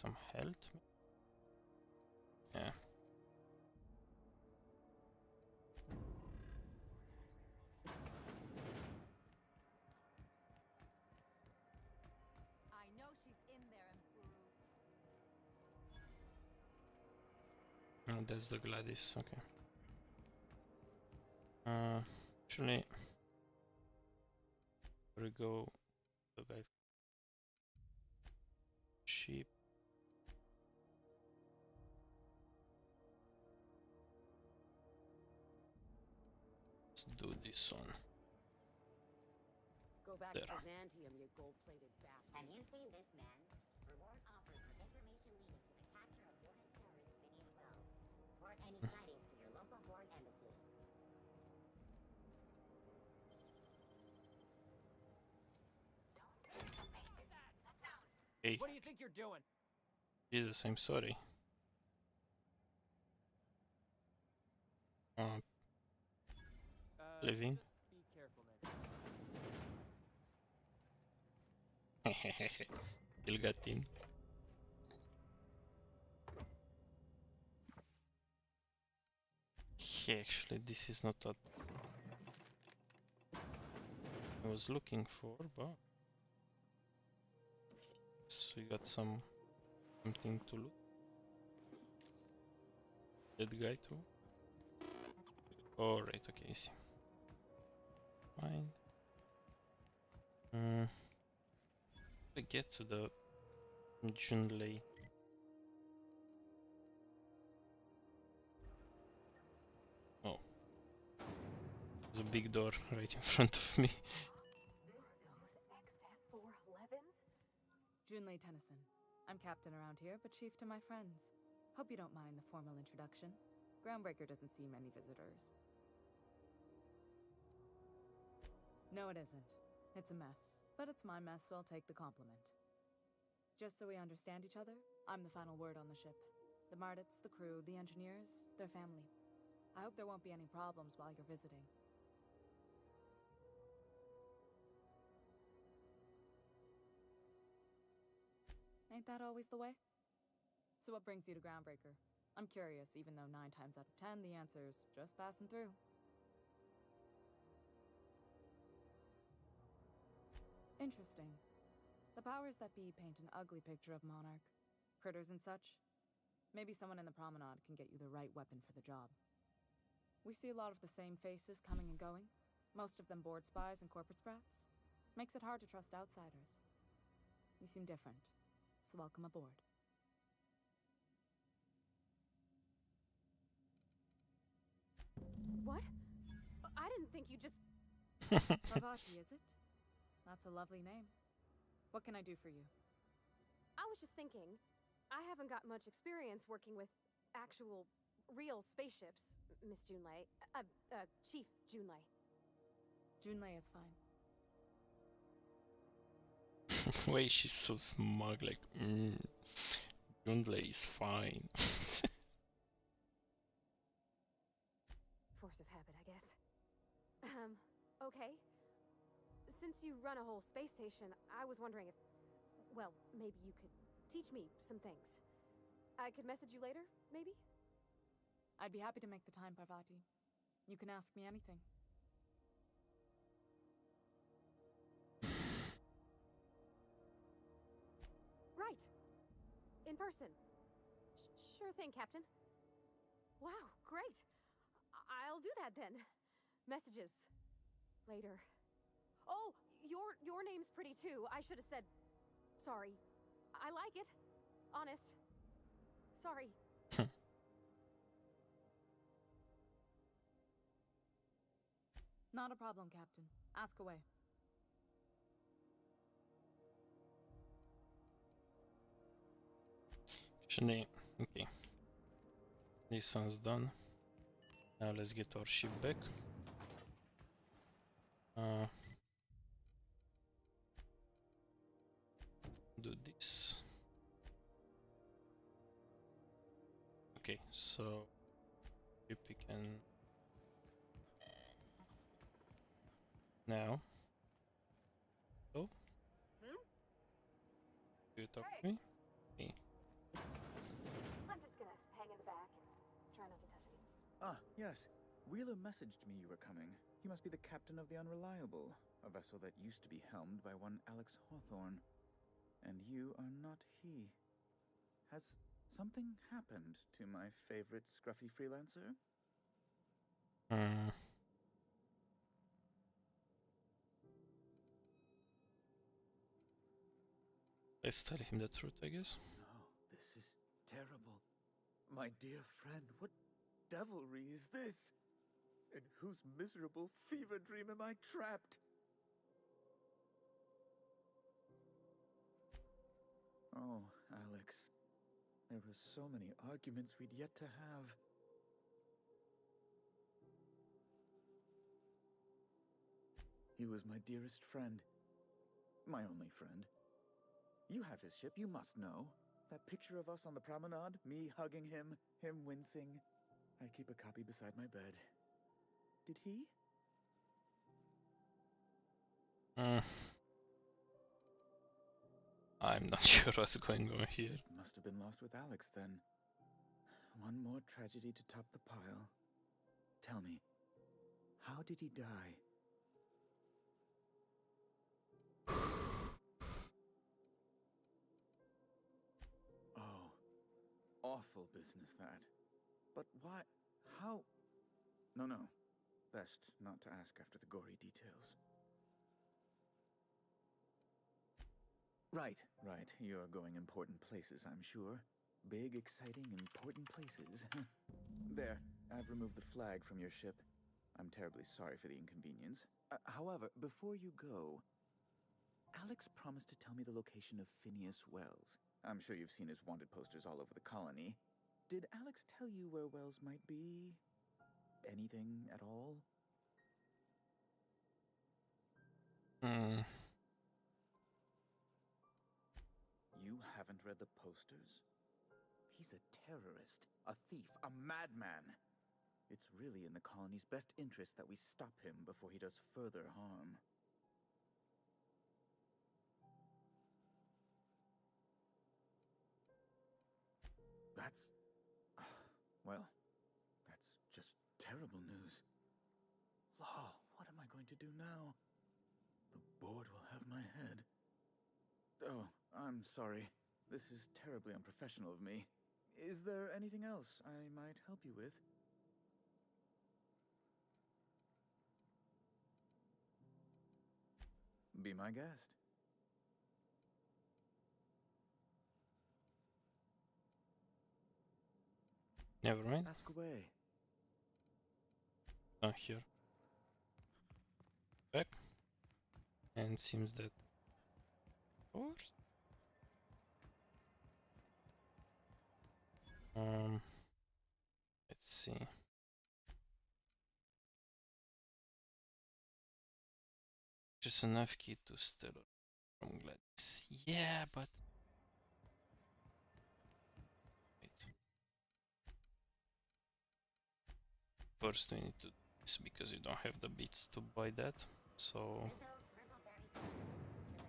some health. Yeah. I know she's in there, Mfuru. Oh, that's the Gladys, okay. Actually, we go the guy sheep. Let's do this one. Go back There. to Byzantium, you gold-plated bastard. Have you seen this man? Reward offers with information leading to the capture of wanted terrorist Phineas Wells. Report any sightings to your local foreign embassy. Hey, What do you think you're doing? Jesus, I'm sorry. Living. Just be careful next time. Still got in. Actually, this is not what I was looking for, but so we got something to loot. That guy too. Alright, okay, easy. Fine. I get to the Junlei. Oh. There's a big door right in front of me. Junlei Tennyson. I'm captain around here, but chief to my friends. Hope you don't mind the formal introduction. Groundbreaker doesn't see many visitors. No, it isn't. It's a mess. But it's my mess, so I'll take the compliment. Just so we understand each other, I'm the final word on the ship. The Mardits, the crew, the engineers, their family. I hope there won't be any problems while you're visiting. Ain't that always the way? So what brings you to Groundbreaker? I'm curious, even though 9 times out of 10 the answer's just passing through. Interesting. The powers that be paint an ugly picture of Monarch. Critters and such. Maybe someone in the promenade can get you the right weapon for the job. We see a lot of the same faces coming and going. Most of them board spies and corporate sprats. Makes it hard to trust outsiders. You seem different, so welcome aboard. What? I didn't think you just... Parvati, is it? That's a lovely name. What can I do for you? I was just thinking, I haven't got much experience working with actual, real spaceships, Miss Junlei. Chief Junlei. Junlei is fine. Wait, she's so smug, like, Junlei is fine. Force of habit, I guess. Okay. Since you run a whole space station, I was wondering if, well, maybe you could teach me some things. I could message you later, maybe? I'd be happy to make the time, Parvati. You can ask me anything. Right. In person. Sure thing, Captain. Wow, great. I'll do that then. Messages. Later. Oh, your name's pretty too. I should have said sorry. I like it. Honest. Sorry. Not a problem, Captain. Ask away. Okay. This one's done. Now let's get our ship back. Do this. Okay, so if we can now. Oh, do you talk to me? Me. I'm just gonna hang in the back and try not to touch anything. Ah, yes. Wheeler messaged me you were coming. He must be the captain of the Unreliable, a vessel that used to be helmed by one Alex Hawthorne. And you are not he. Has something happened to my favorite scruffy freelancer? Let's tell him the truth, I guess. No, this is terrible. My dear friend, what devilry is this? In whose miserable fever dream am I trapped? Oh, Alex. There were so many arguments we'd yet to have. He was my dearest friend. My only friend. You have his ship, you must know. That picture of us on the promenade, me hugging him, him wincing. I keep a copy beside my bed. Did he? I'm not sure what's going on here. It must have been lost with Alex then. One more tragedy to top the pile. Tell me, how did he die? Oh, awful business that. But why? How? No. Best not to ask after the gory details. Right. You're going important places, I'm sure. Big, exciting, important places. There, I've removed the flag from your ship. I'm terribly sorry for the inconvenience. However, before you go, Alex promised to tell me the location of Phineas Wells. I'm sure you've seen his wanted posters all over the colony. Did Alex tell you where Wells might be? Anything at all? You haven't read the posters? He's a terrorist, a thief, a madman. It's really in the colony's best interest that we stop him before he does further harm. Well, that's just terrible news. Law, what am I going to do now? The board will have my head. Oh, I'm sorry. This is terribly unprofessional of me. Is there anything else I might help you with? Be my guest. Never mind. Ask away. Here. Back. And seems that works. Let's see. Just enough key to steal from Gladys. Yeah, but wait. First we need to do this because you don't have the bits to buy that. So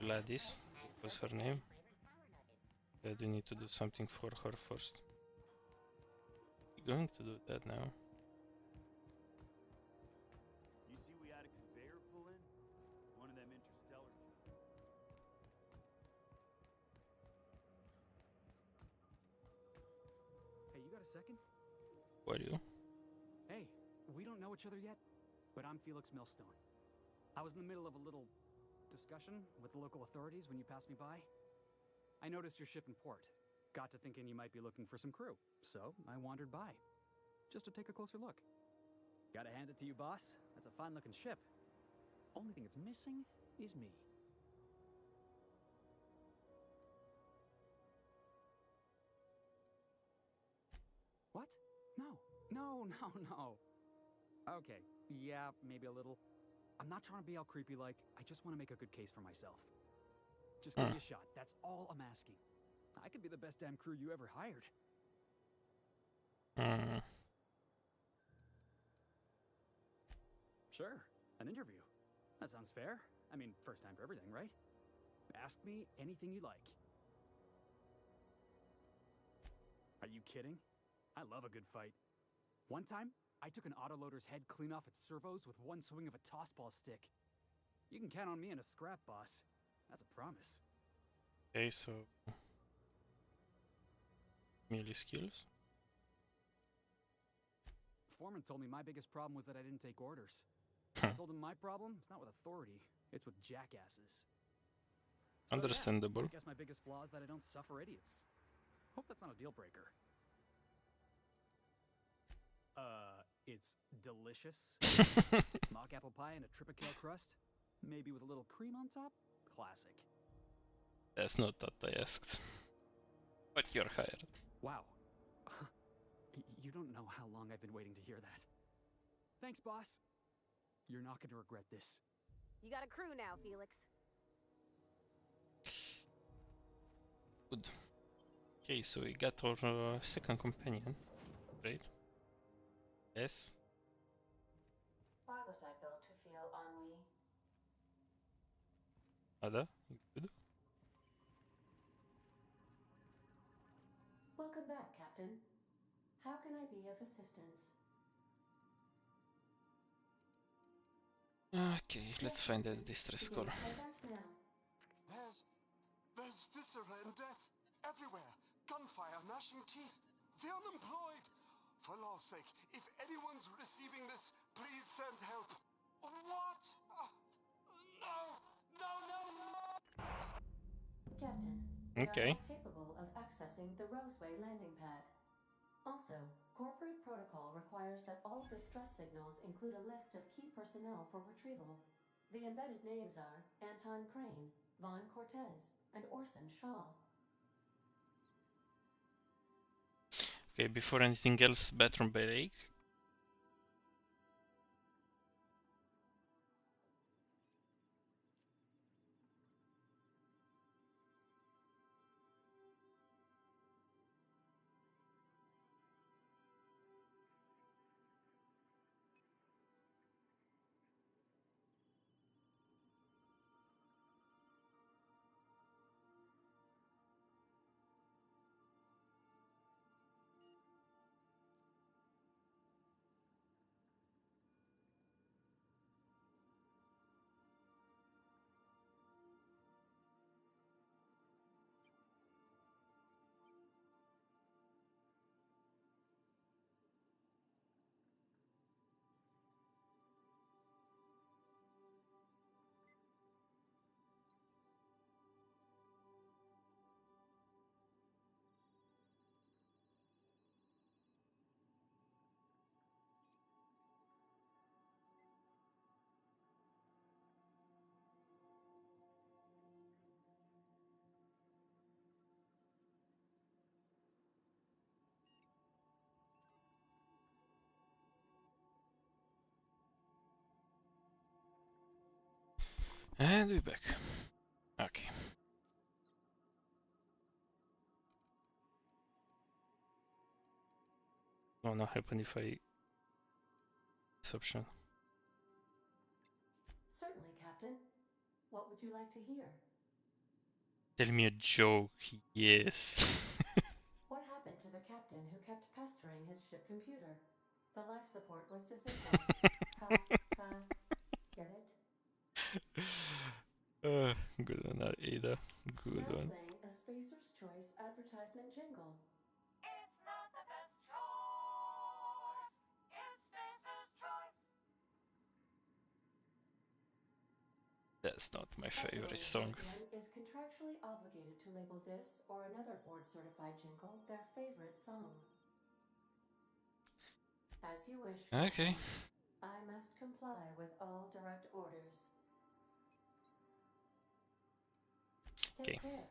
Gladys was her name. But we need to do something for her first. We're going to do that now. You see we had a conveyor pull in? One of them interstellar jets. Hey, you got a second? Who are you? Hey, we don't know each other yet, but I'm Felix Millstone. I was in the middle of a little discussion with the local authorities when you passed me by. I noticed your ship in port. Got to thinking you might be looking for some crew, so I wandered by, just to take a closer look. Gotta hand it to you, boss. That's a fine-looking ship. Only thing it's missing is me. What? No. Okay, yeah, maybe a little. I'm not trying to be all creepy like. I just want to make a good case for myself. Just give me a shot. That's all I'm asking. I could be the best damn crew you ever hired. Sure, an interview. That sounds fair. I mean, first time for everything, right? Ask me anything you like. Are you kidding? I love a good fight. One time, I took an autoloader's head clean off its servos with one swing of a tossball stick. You can count on me in a scrap, boss. That's a promise. Okay, so melee skills. Foreman told me my biggest problem was that I didn't take orders. I told him my problem is not with authority, it's with jackasses. So, understandable. Yeah, I guess my biggest flaw is that I don't suffer idiots. Hope that's not a deal breaker. It's delicious. Mock apple pie and a tripicale crust, maybe with a little cream on top. Classic. That's not what I asked. But you're hired. Wow. You don't know how long I've been waiting to hear that. Thanks, boss. You're not going to regret this. You got a crew now, Felix. Good. Okay, so we got our second companion, right? Yes. Why was I built to feel ennui? Ada, you good? Welcome back, Captain. How can I be of assistance? Okay, let's find the distress call. There's viscera and death everywhere. Gunfire, gnashing teeth. The unemployed. For law's sake, if anyone's receiving this, please send help. What? No! Captain, okay. we are now capable of accessing the Roseway landing pad. Also, corporate protocol requires that all distress signals include a list of key personnel for retrieval. The embedded names are Anton Crane, Vaughn Cortez, and Orson Shaw. Okay, before anything else, bathroom break. And we're back. Okay. What will happen if I this option? Certainly, Captain. What would you like to hear? Tell me a joke, yes. What happened to the captain who kept pestering his ship computer? The life support was disabled. Get it? Good one, Ada. Good Now one. playing a Spacer's Choice advertisement jingle. It's not the best choice. It's Spacer's Choice. That's not my favorite song. Is contractually obligated to label this or another board-certified jingle their favorite song. As you wish. Okay. I must comply with all direct orders. Stay Okay. clear.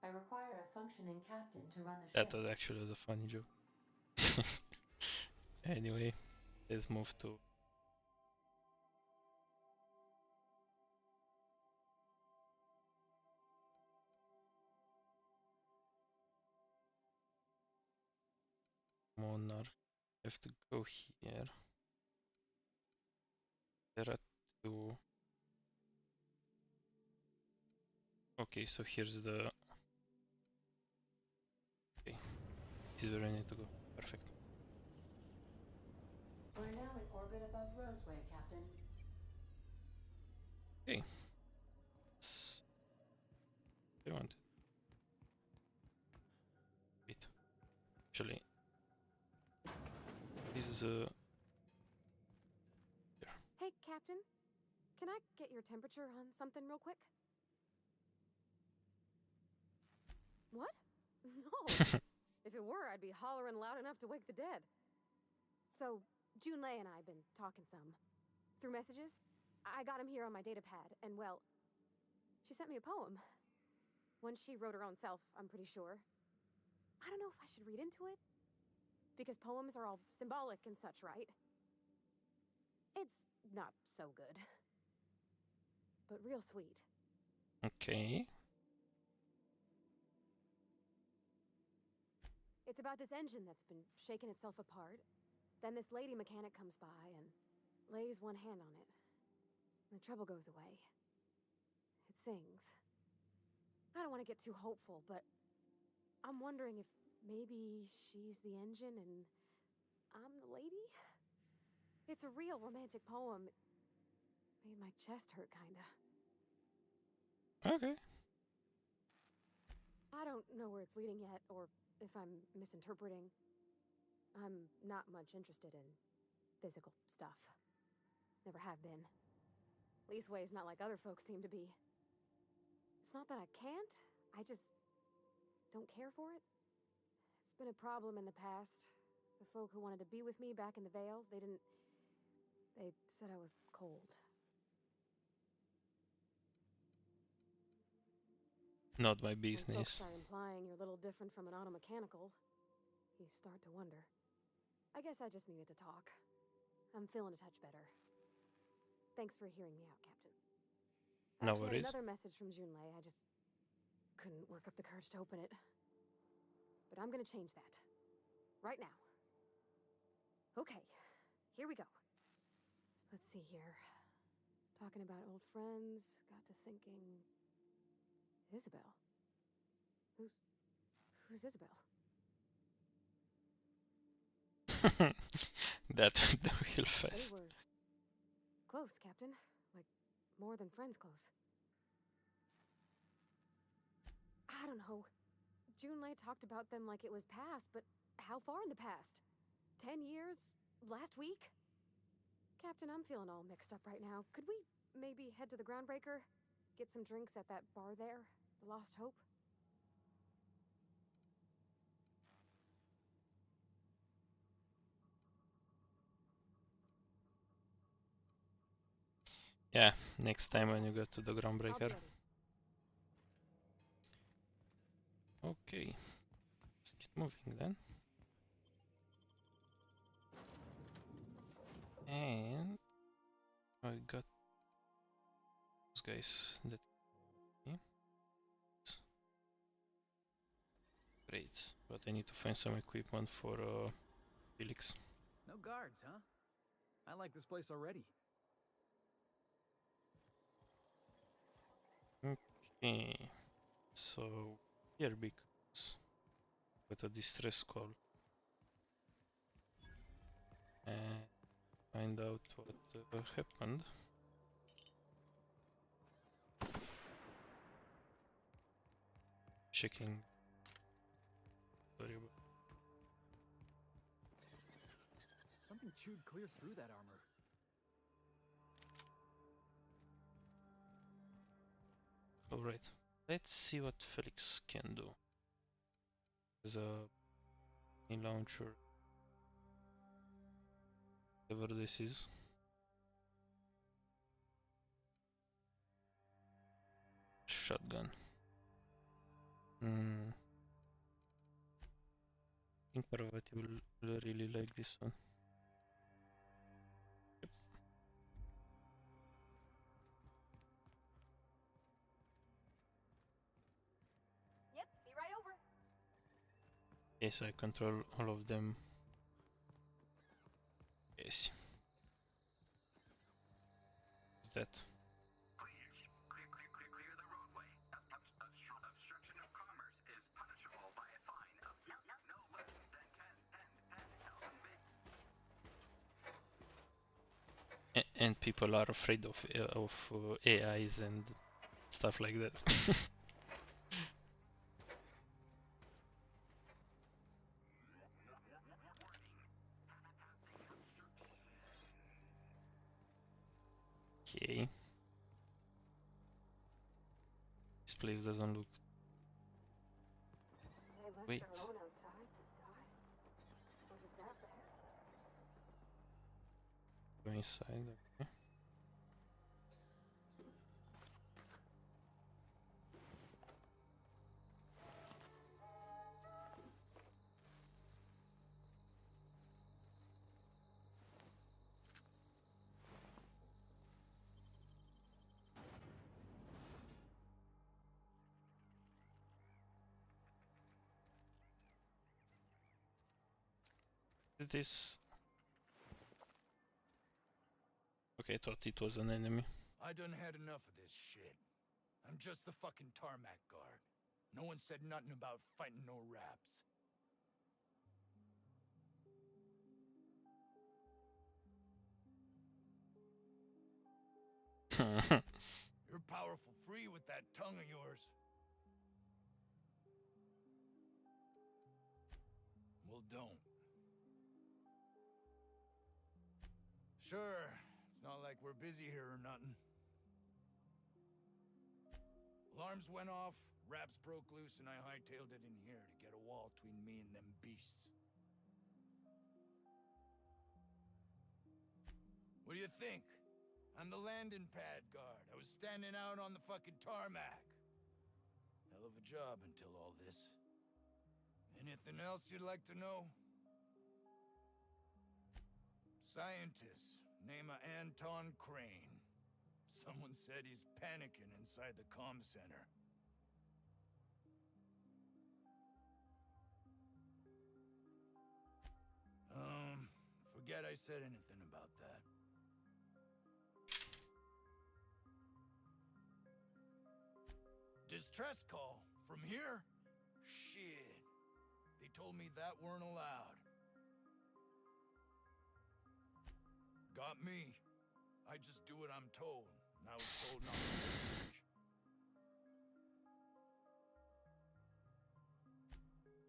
I require a functioning captain to run the That ship. was actually a funny joke. Anyway, let's move to Monarch. Have to go here. There are two. Okay, so here's the. Okay, this is where I need to go. Perfect. We're now in orbit above Roseway, Captain. Okay. That's what I wanted. Wait. Actually, this is here. Hey, Captain. Can I get your temperature on something real quick? What? No. If it were, I'd be hollering loud enough to wake the dead. So, Junlei and I have been talking some. Through messages. I got him here on my data pad, and well, she sent me a poem. One she wrote her own self, I'm pretty sure. I don't know if I should read into it. Because poems are all symbolic and such, right? It's not so good. But real sweet. Okay. It's about this engine that's been shaking itself apart. Then this lady mechanic comes by and lays one hand on it. The trouble goes away. It sings. I don't want to get too hopeful, but I'm wondering if maybe she's the engine and I'm the lady? It's a real romantic poem. Made my chest hurt, kinda. Okay. I don't know where it's leading yet, or if I'm misinterpreting. I'm not much interested in physical stuff. Never have been. Leastways not like other folks seem to be. It's not that I can't, I just don't care for it. It's been a problem in the past. The folk who wanted to be with me back in the Vale, they said I was cold. Not my When folks business. start implying you're a little different from an automechanical, you start to wonder. I guess I just needed to talk. I'm feeling a touch better. Thanks for hearing me out, Captain. No Actually, worries. another message from Junlei. I just couldn't work up the courage to open it. But I'm gonna change that. Right now. Okay, here we go. Let's see here. Talking about old friends, got to thinking... Isabel? Who's Isabel? That went real They fast. were close, Captain. Like, more than friends close. I don't know. Junlei talked about them like it was past, but how far in the past? 10 years? Last week? Captain, I'm feeling all mixed up right now. Could we maybe head to the Groundbreaker? Get some drinks at that bar there? The Lost Hope? Yeah, next time when you go to the I'll be Groundbreaker. ready. Okay, let's get moving then. And I got those guys that great, but I need to find some equipment for Felix. No guards, huh? I like this place already. Okay, so here because got a distress call and find out what happened. Checking. Sorry about. Something chewed clear through that armor. Alright, let's see what Felix can do. There's a launcher, whatever this is. Shotgun. I think Parvati will really like this one. Yep, be right over. Yes, I control all of them. Yes. What's that? Clear the roadway. Obstruction of commerce is punishable by a fine of no less than 10,000 bits. And people are afraid of AIs and stuff like that. Okay. This place doesn't look. They left Wait. her alone outside. God, was it that bad? Go inside. Okay. Is this? Okay, I thought it was an enemy. I done had enough of this shit. I'm just the fucking tarmac guard. No one said nothing about fighting no raps. You're powerful free with that tongue of yours. Well, don't. Sure, it's not like we're busy here or nothing. Alarms went off, raps broke loose, and I hightailed it in here to get a wall between me and them beasts. What do you think? I'm the landing pad guard. I was standing out on the fucking tarmac. Hell of a job until all this. Anything else you'd like to know? Scientist, name of Anton Crane. Someone said he's panicking inside the comm center. Forget I said anything about that. Distress call? From here? Shit. They told me that weren't allowed. Got me. I just do what I'm told, and I was told not to message.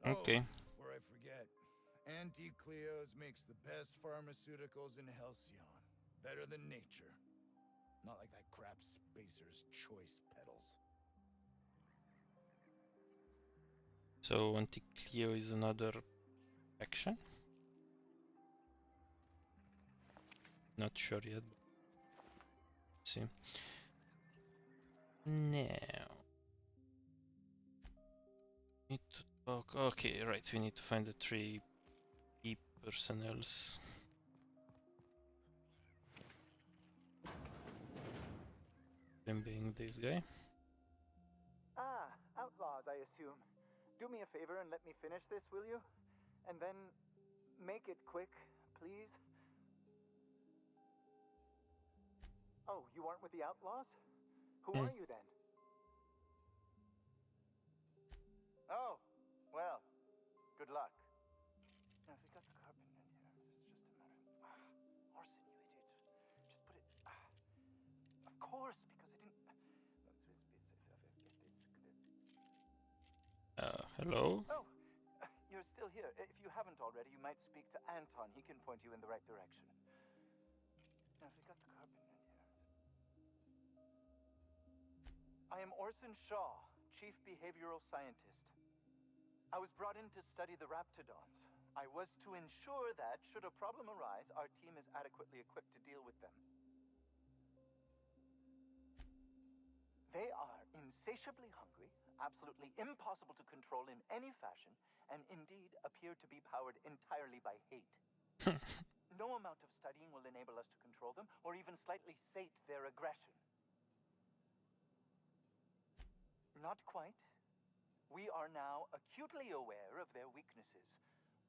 Okay. Before I forget, Auntie Cleo's makes the best pharmaceuticals in Halcyon. Better than nature. Not like that crap Spacer's Choice pedals. So Anti-Cleo is another faction? Not sure yet. Let's see. Now. Need to talk. Okay, right. We need to find the 3 key personnels. Them being this guy. Ah, outlaws, I assume. Do me a favor and let me finish this, will you? And then make it quick, please. Oh, you aren't with the outlaws? Who are you then? Oh, well, good luck. Now, if we got the carpet in here, it's just a matter of... Orson, you idiot. Just put it... Of course, because I didn't... Hello? Oh, you're still here. If you haven't already, you might speak to Anton. He can point you in the right direction. Now, if we got the carpet in here... I am Orson Shaw, Chief Behavioral Scientist. I was brought in to study the Raptidons. I was to ensure that, should a problem arise, our team is adequately equipped to deal with them. They are insatiably hungry, absolutely impossible to control in any fashion, and indeed appear to be powered entirely by hate. No amount of studying will enable us to control them, or even slightly sate their aggression. Not quite. We are now acutely aware of their weaknesses.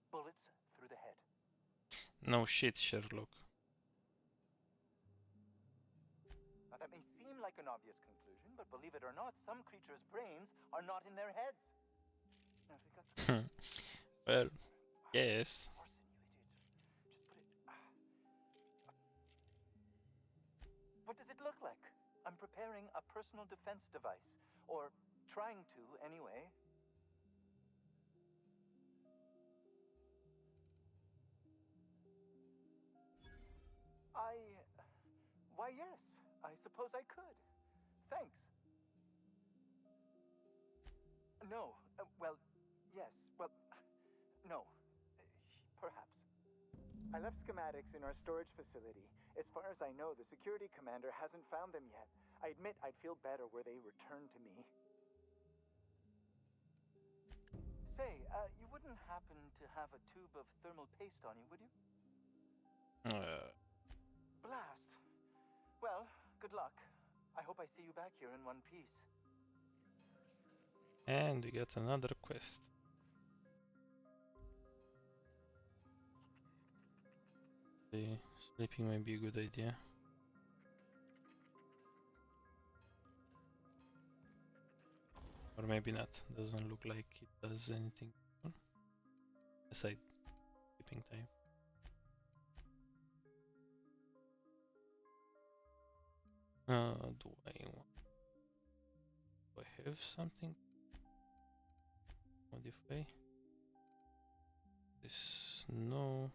Bullets through the head. No shit, Sherlock. Now that may seem like an obvious conclusion, but believe it or not, some creatures' brains are not in their heads. Now, if we got to... Well, yes. What does it look like? I'm preparing a personal defense device. Or trying to, anyway. Why, yes. I suppose I could. Thanks. No. Well, yes. Well, no. Perhaps. I left schematics in our storage facility. As far as I know, the security commander hasn't found them yet. I admit I'd feel better were they returned to me. Say, you wouldn't happen to have a tube of thermal paste on you, would you? Blast. Well, good luck. I hope I see you back here in one piece. And we get another quest. Sleeping might be a good idea. Or maybe not. Doesn't look like it does anything aside sleeping time. Do I have something? Modify this? No.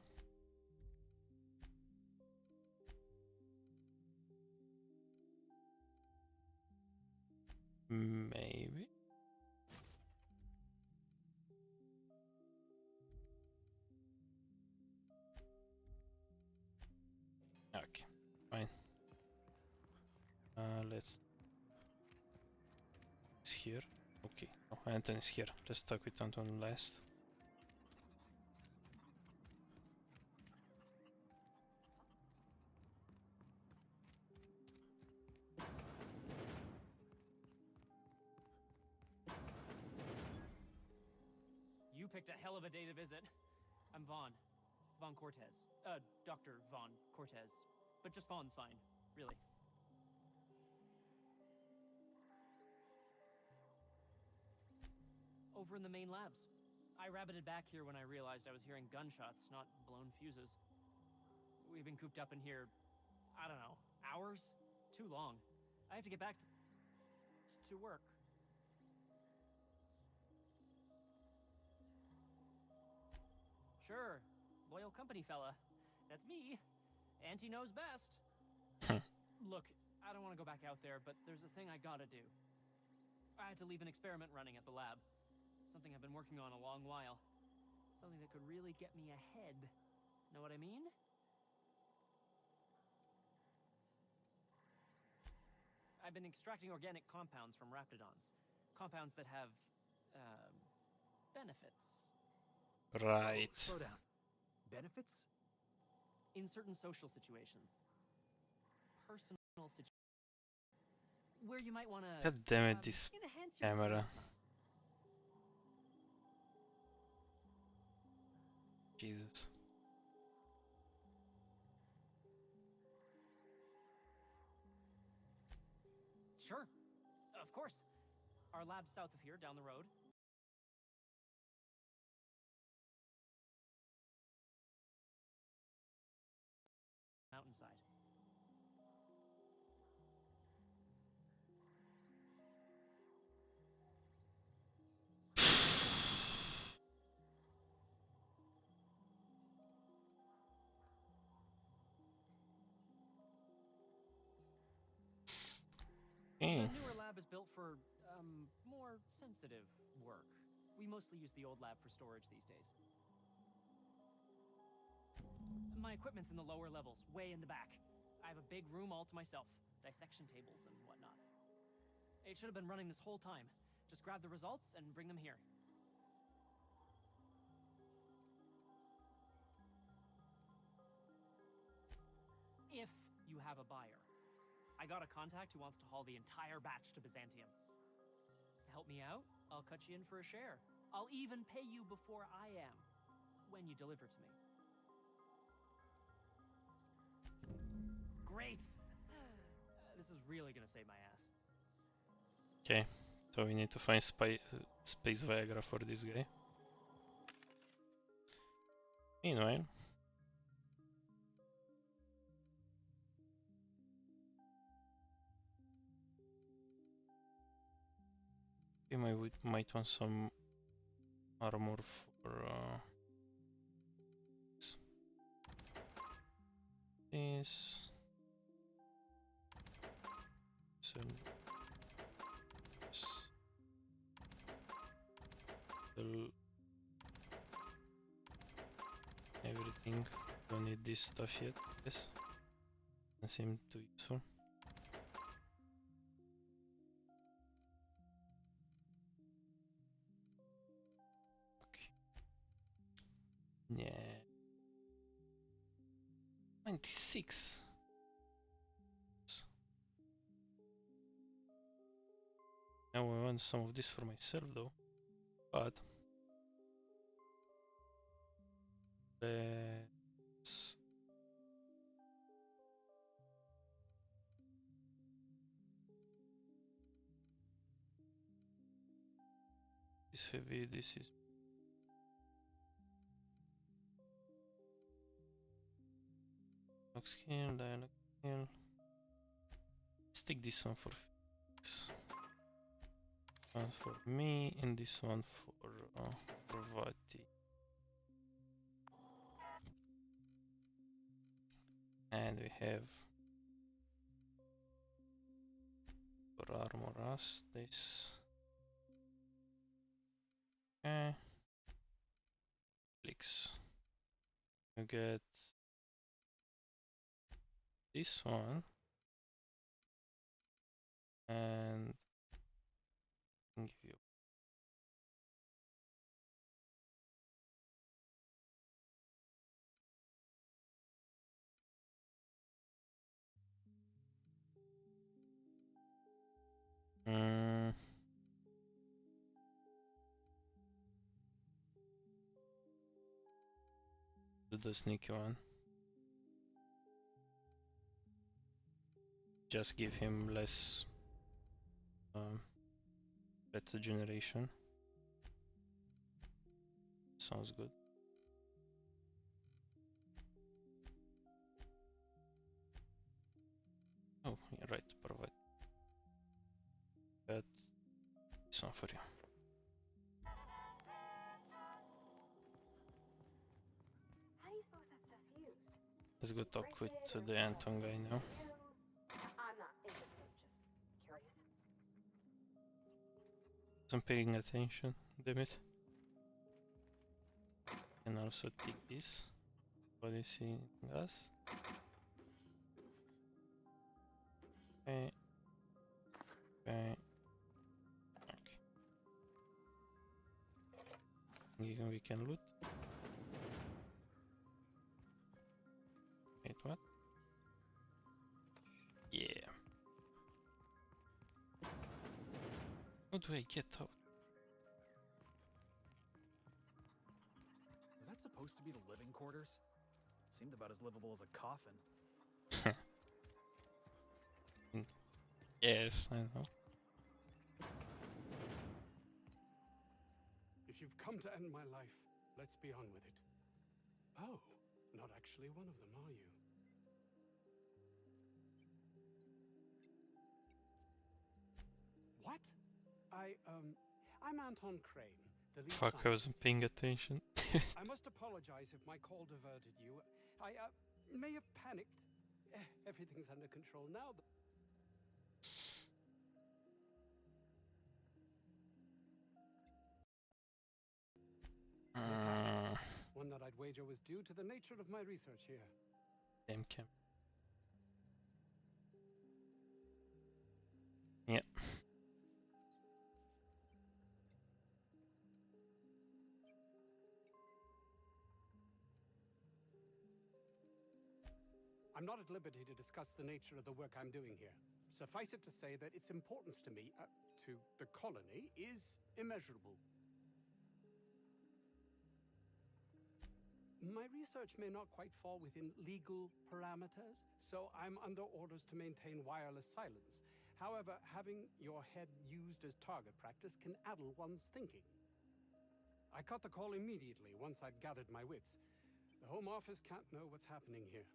Maybe. Okay, fine. Let's. It's here. Okay. Oh, Anton is here. Let's talk with Anton last. You picked a hell of a day to visit. I'm Vaughn. Vaughn Cortez. Dr. Vaughn Cortez. But just Vaughn's fine, really. Over in the main labs. I rabbited back here when I realized I was hearing gunshots, not blown fuses. We've been cooped up in here, I don't know, hours? Too long. I have to get back to work. Sure, loyal company fella. That's me. Auntie knows best. Look, I don't want to go back out there, but there's a thing I gotta do. I had to leave an experiment running at the lab. Something I've been working on a long while. Something that could really get me ahead. Know what I mean? I've been extracting organic compounds from raptidons. Compounds that have, benefits. Right. Oh, slow down. Benefits? In certain social situations. Personal situations. Where you might want to... God damn it, this enhance your camera. charisma. Jesus. Sure. Of course. Our lab's south of here, down the road. Mountainside. The newer lab is built for, more sensitive work. We mostly use the old lab for storage these days. My equipment's in the lower levels, way in the back. I have a big room all to myself, dissection tables and whatnot. It should have been running this whole time. Just grab the results and bring them here. If you have a buyer. I got a contact who wants to haul the entire batch to Byzantium. Help me out, I'll cut you in for a share. I'll even pay you before I am, when you deliver to me. Great! This is really gonna save my ass. Okay, so we need to find Space Viagra for this guy. Meanwhile, we might want some armor for this. So everything. Don't need this stuff yet. Yes, doesn't seem too useful. Yeah. 96. Now I want some of this for myself though. But let's this heavy, this is skill, dialogue skill. Let's take this one for fix. One for me and this one for Vati. And we have for armor us this. Okay. Clicks. You get this one and give you do the sneaky one. Just give him less better generation. Sounds good. Oh, yeah, right, provide. But this one for you. How do you suppose that stuff's used? Let's go talk with the Anton guy now. I'm not interested, just curious. I'm paying attention, damn it. And also take this. What do you see in us? Okay. Okay. Okay. Even we can loot. Wait, what? Yeah. How do I get out? Was that supposed to be the living quarters? Seemed about as livable as a coffin. Yes, I know. If you've come to end my life, let's be on with it. Oh, not actually one of them, are you? What? I'm Anton Crane, the lead Fuck, I wasn't paying attention. I must apologize if my call diverted you. I may have panicked. Everything's under control now. One that I'd wager was due to the nature of my research here. Damn cam. Yeah. I'm not at liberty to discuss the nature of the work I'm doing here. Suffice it to say that its importance to me, to the colony, is immeasurable. My research may not quite fall within legal parameters, so I'm under orders to maintain wireless silence. However, having your head used as target practice can addle one's thinking. I cut the call immediately once I'd gathered my wits. The Home Office can't know what's happening here.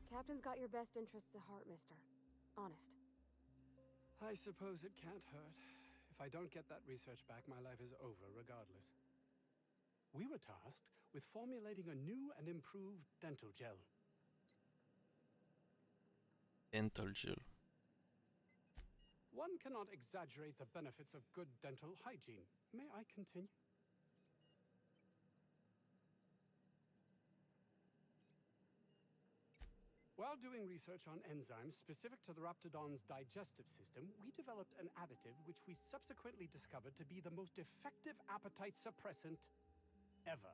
Captain's got your best interests at heart, mister. Honest. I suppose it can't hurt. If I don't get that research back, my life is over regardless. We were tasked with formulating a new and improved dental gel. Dental gel. One cannot exaggerate the benefits of good dental hygiene. May I continue? While doing research on enzymes specific to the Raptidon's digestive system, we developed an additive which we subsequently discovered to be the most effective appetite suppressant ever.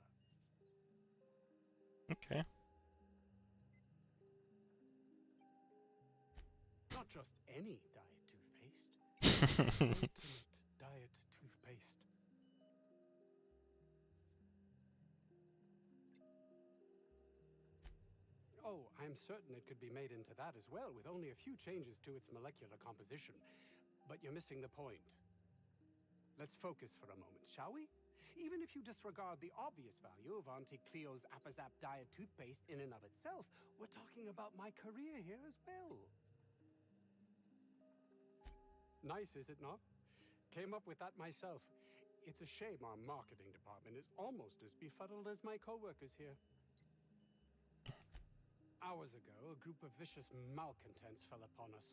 Okay. Not just any diet toothpaste. Ultimate diet toothpaste. Oh, I'm certain it could be made into that as well, with only a few changes to its molecular composition. But you're missing the point. Let's focus for a moment, shall we? Even if you disregard the obvious value of Auntie Cleo's Appazap diet toothpaste in and of itself, we're talking about my career here as well. Nice, is it not? Came up with that myself. It's a shame our marketing department is almost as befuddled as my co-workers here. Hours ago, a group of vicious malcontents fell upon us,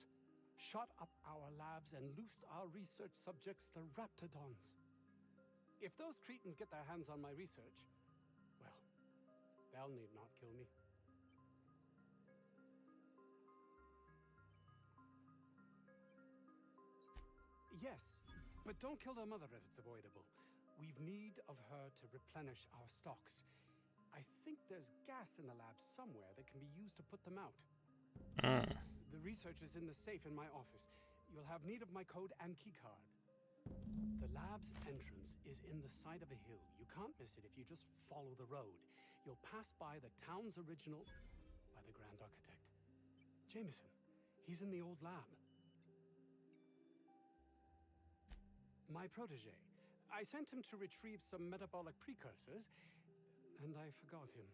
shot up our labs and loosed our research subjects, the Raptidons. If those cretins get their hands on my research, well, they'll need not kill me. Yes, but don't kill their mother if it's avoidable. We've need of her to replenish our stocks. I think there's gas in the lab somewhere that can be used to put them out. The research is in the safe in my office. You'll have need of my code and keycard. The lab's entrance is in the side of a hill. You can't miss it if you just follow the road. You'll pass by the town's original by the Grand Architect. Jameson, he's in the old lab. My protege. I sent him to retrieve some metabolic precursors, and I forgot him.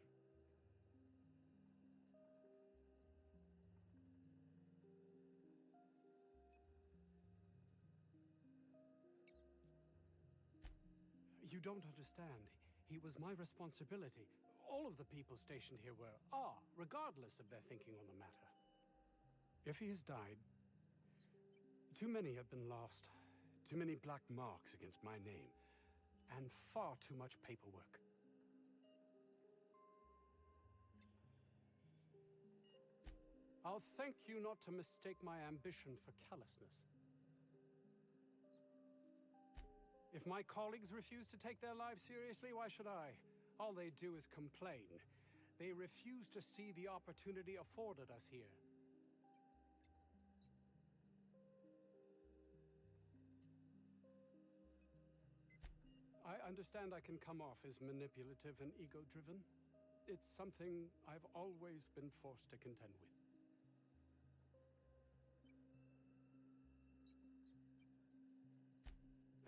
You don't understand. He was my responsibility. All of the people stationed here are, regardless of their thinking on the matter. If he has died, too many have been lost. Too many black marks against my name. And far too much paperwork. I'll thank you not to mistake my ambition for callousness. If my colleagues refuse to take their lives seriously, why should I? All they do is complain. They refuse to see the opportunity afforded us here. I understand I can come off as manipulative and ego-driven. It's something I've always been forced to contend with.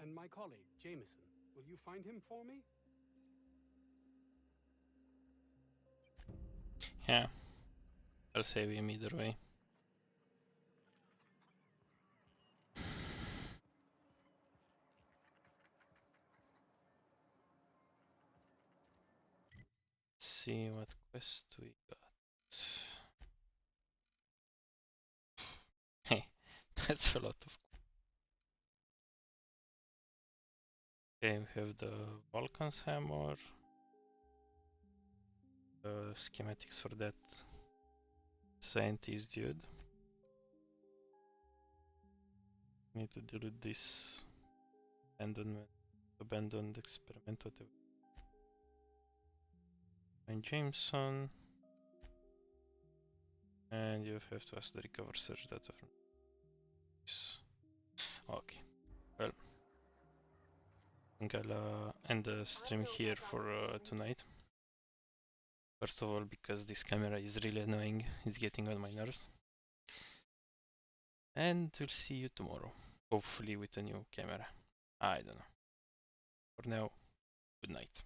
And my colleague, Jameson, will you find him for me? Yeah, I'll save him either way. Let's see what quest we got. Hey, that's a lot of. Okay, we have the Vulcan's hammer. Schematics for that scientist dude. Need to deal with this abandoned experiment, whatever. Find Jameson. And you have to ask the recover search data from this. Okay, well, I think I'll end the stream here for tonight. First of all, because this camera is really annoying, it's getting on my nerves. And we'll see you tomorrow, hopefully with a new camera. I don't know. For now, good night.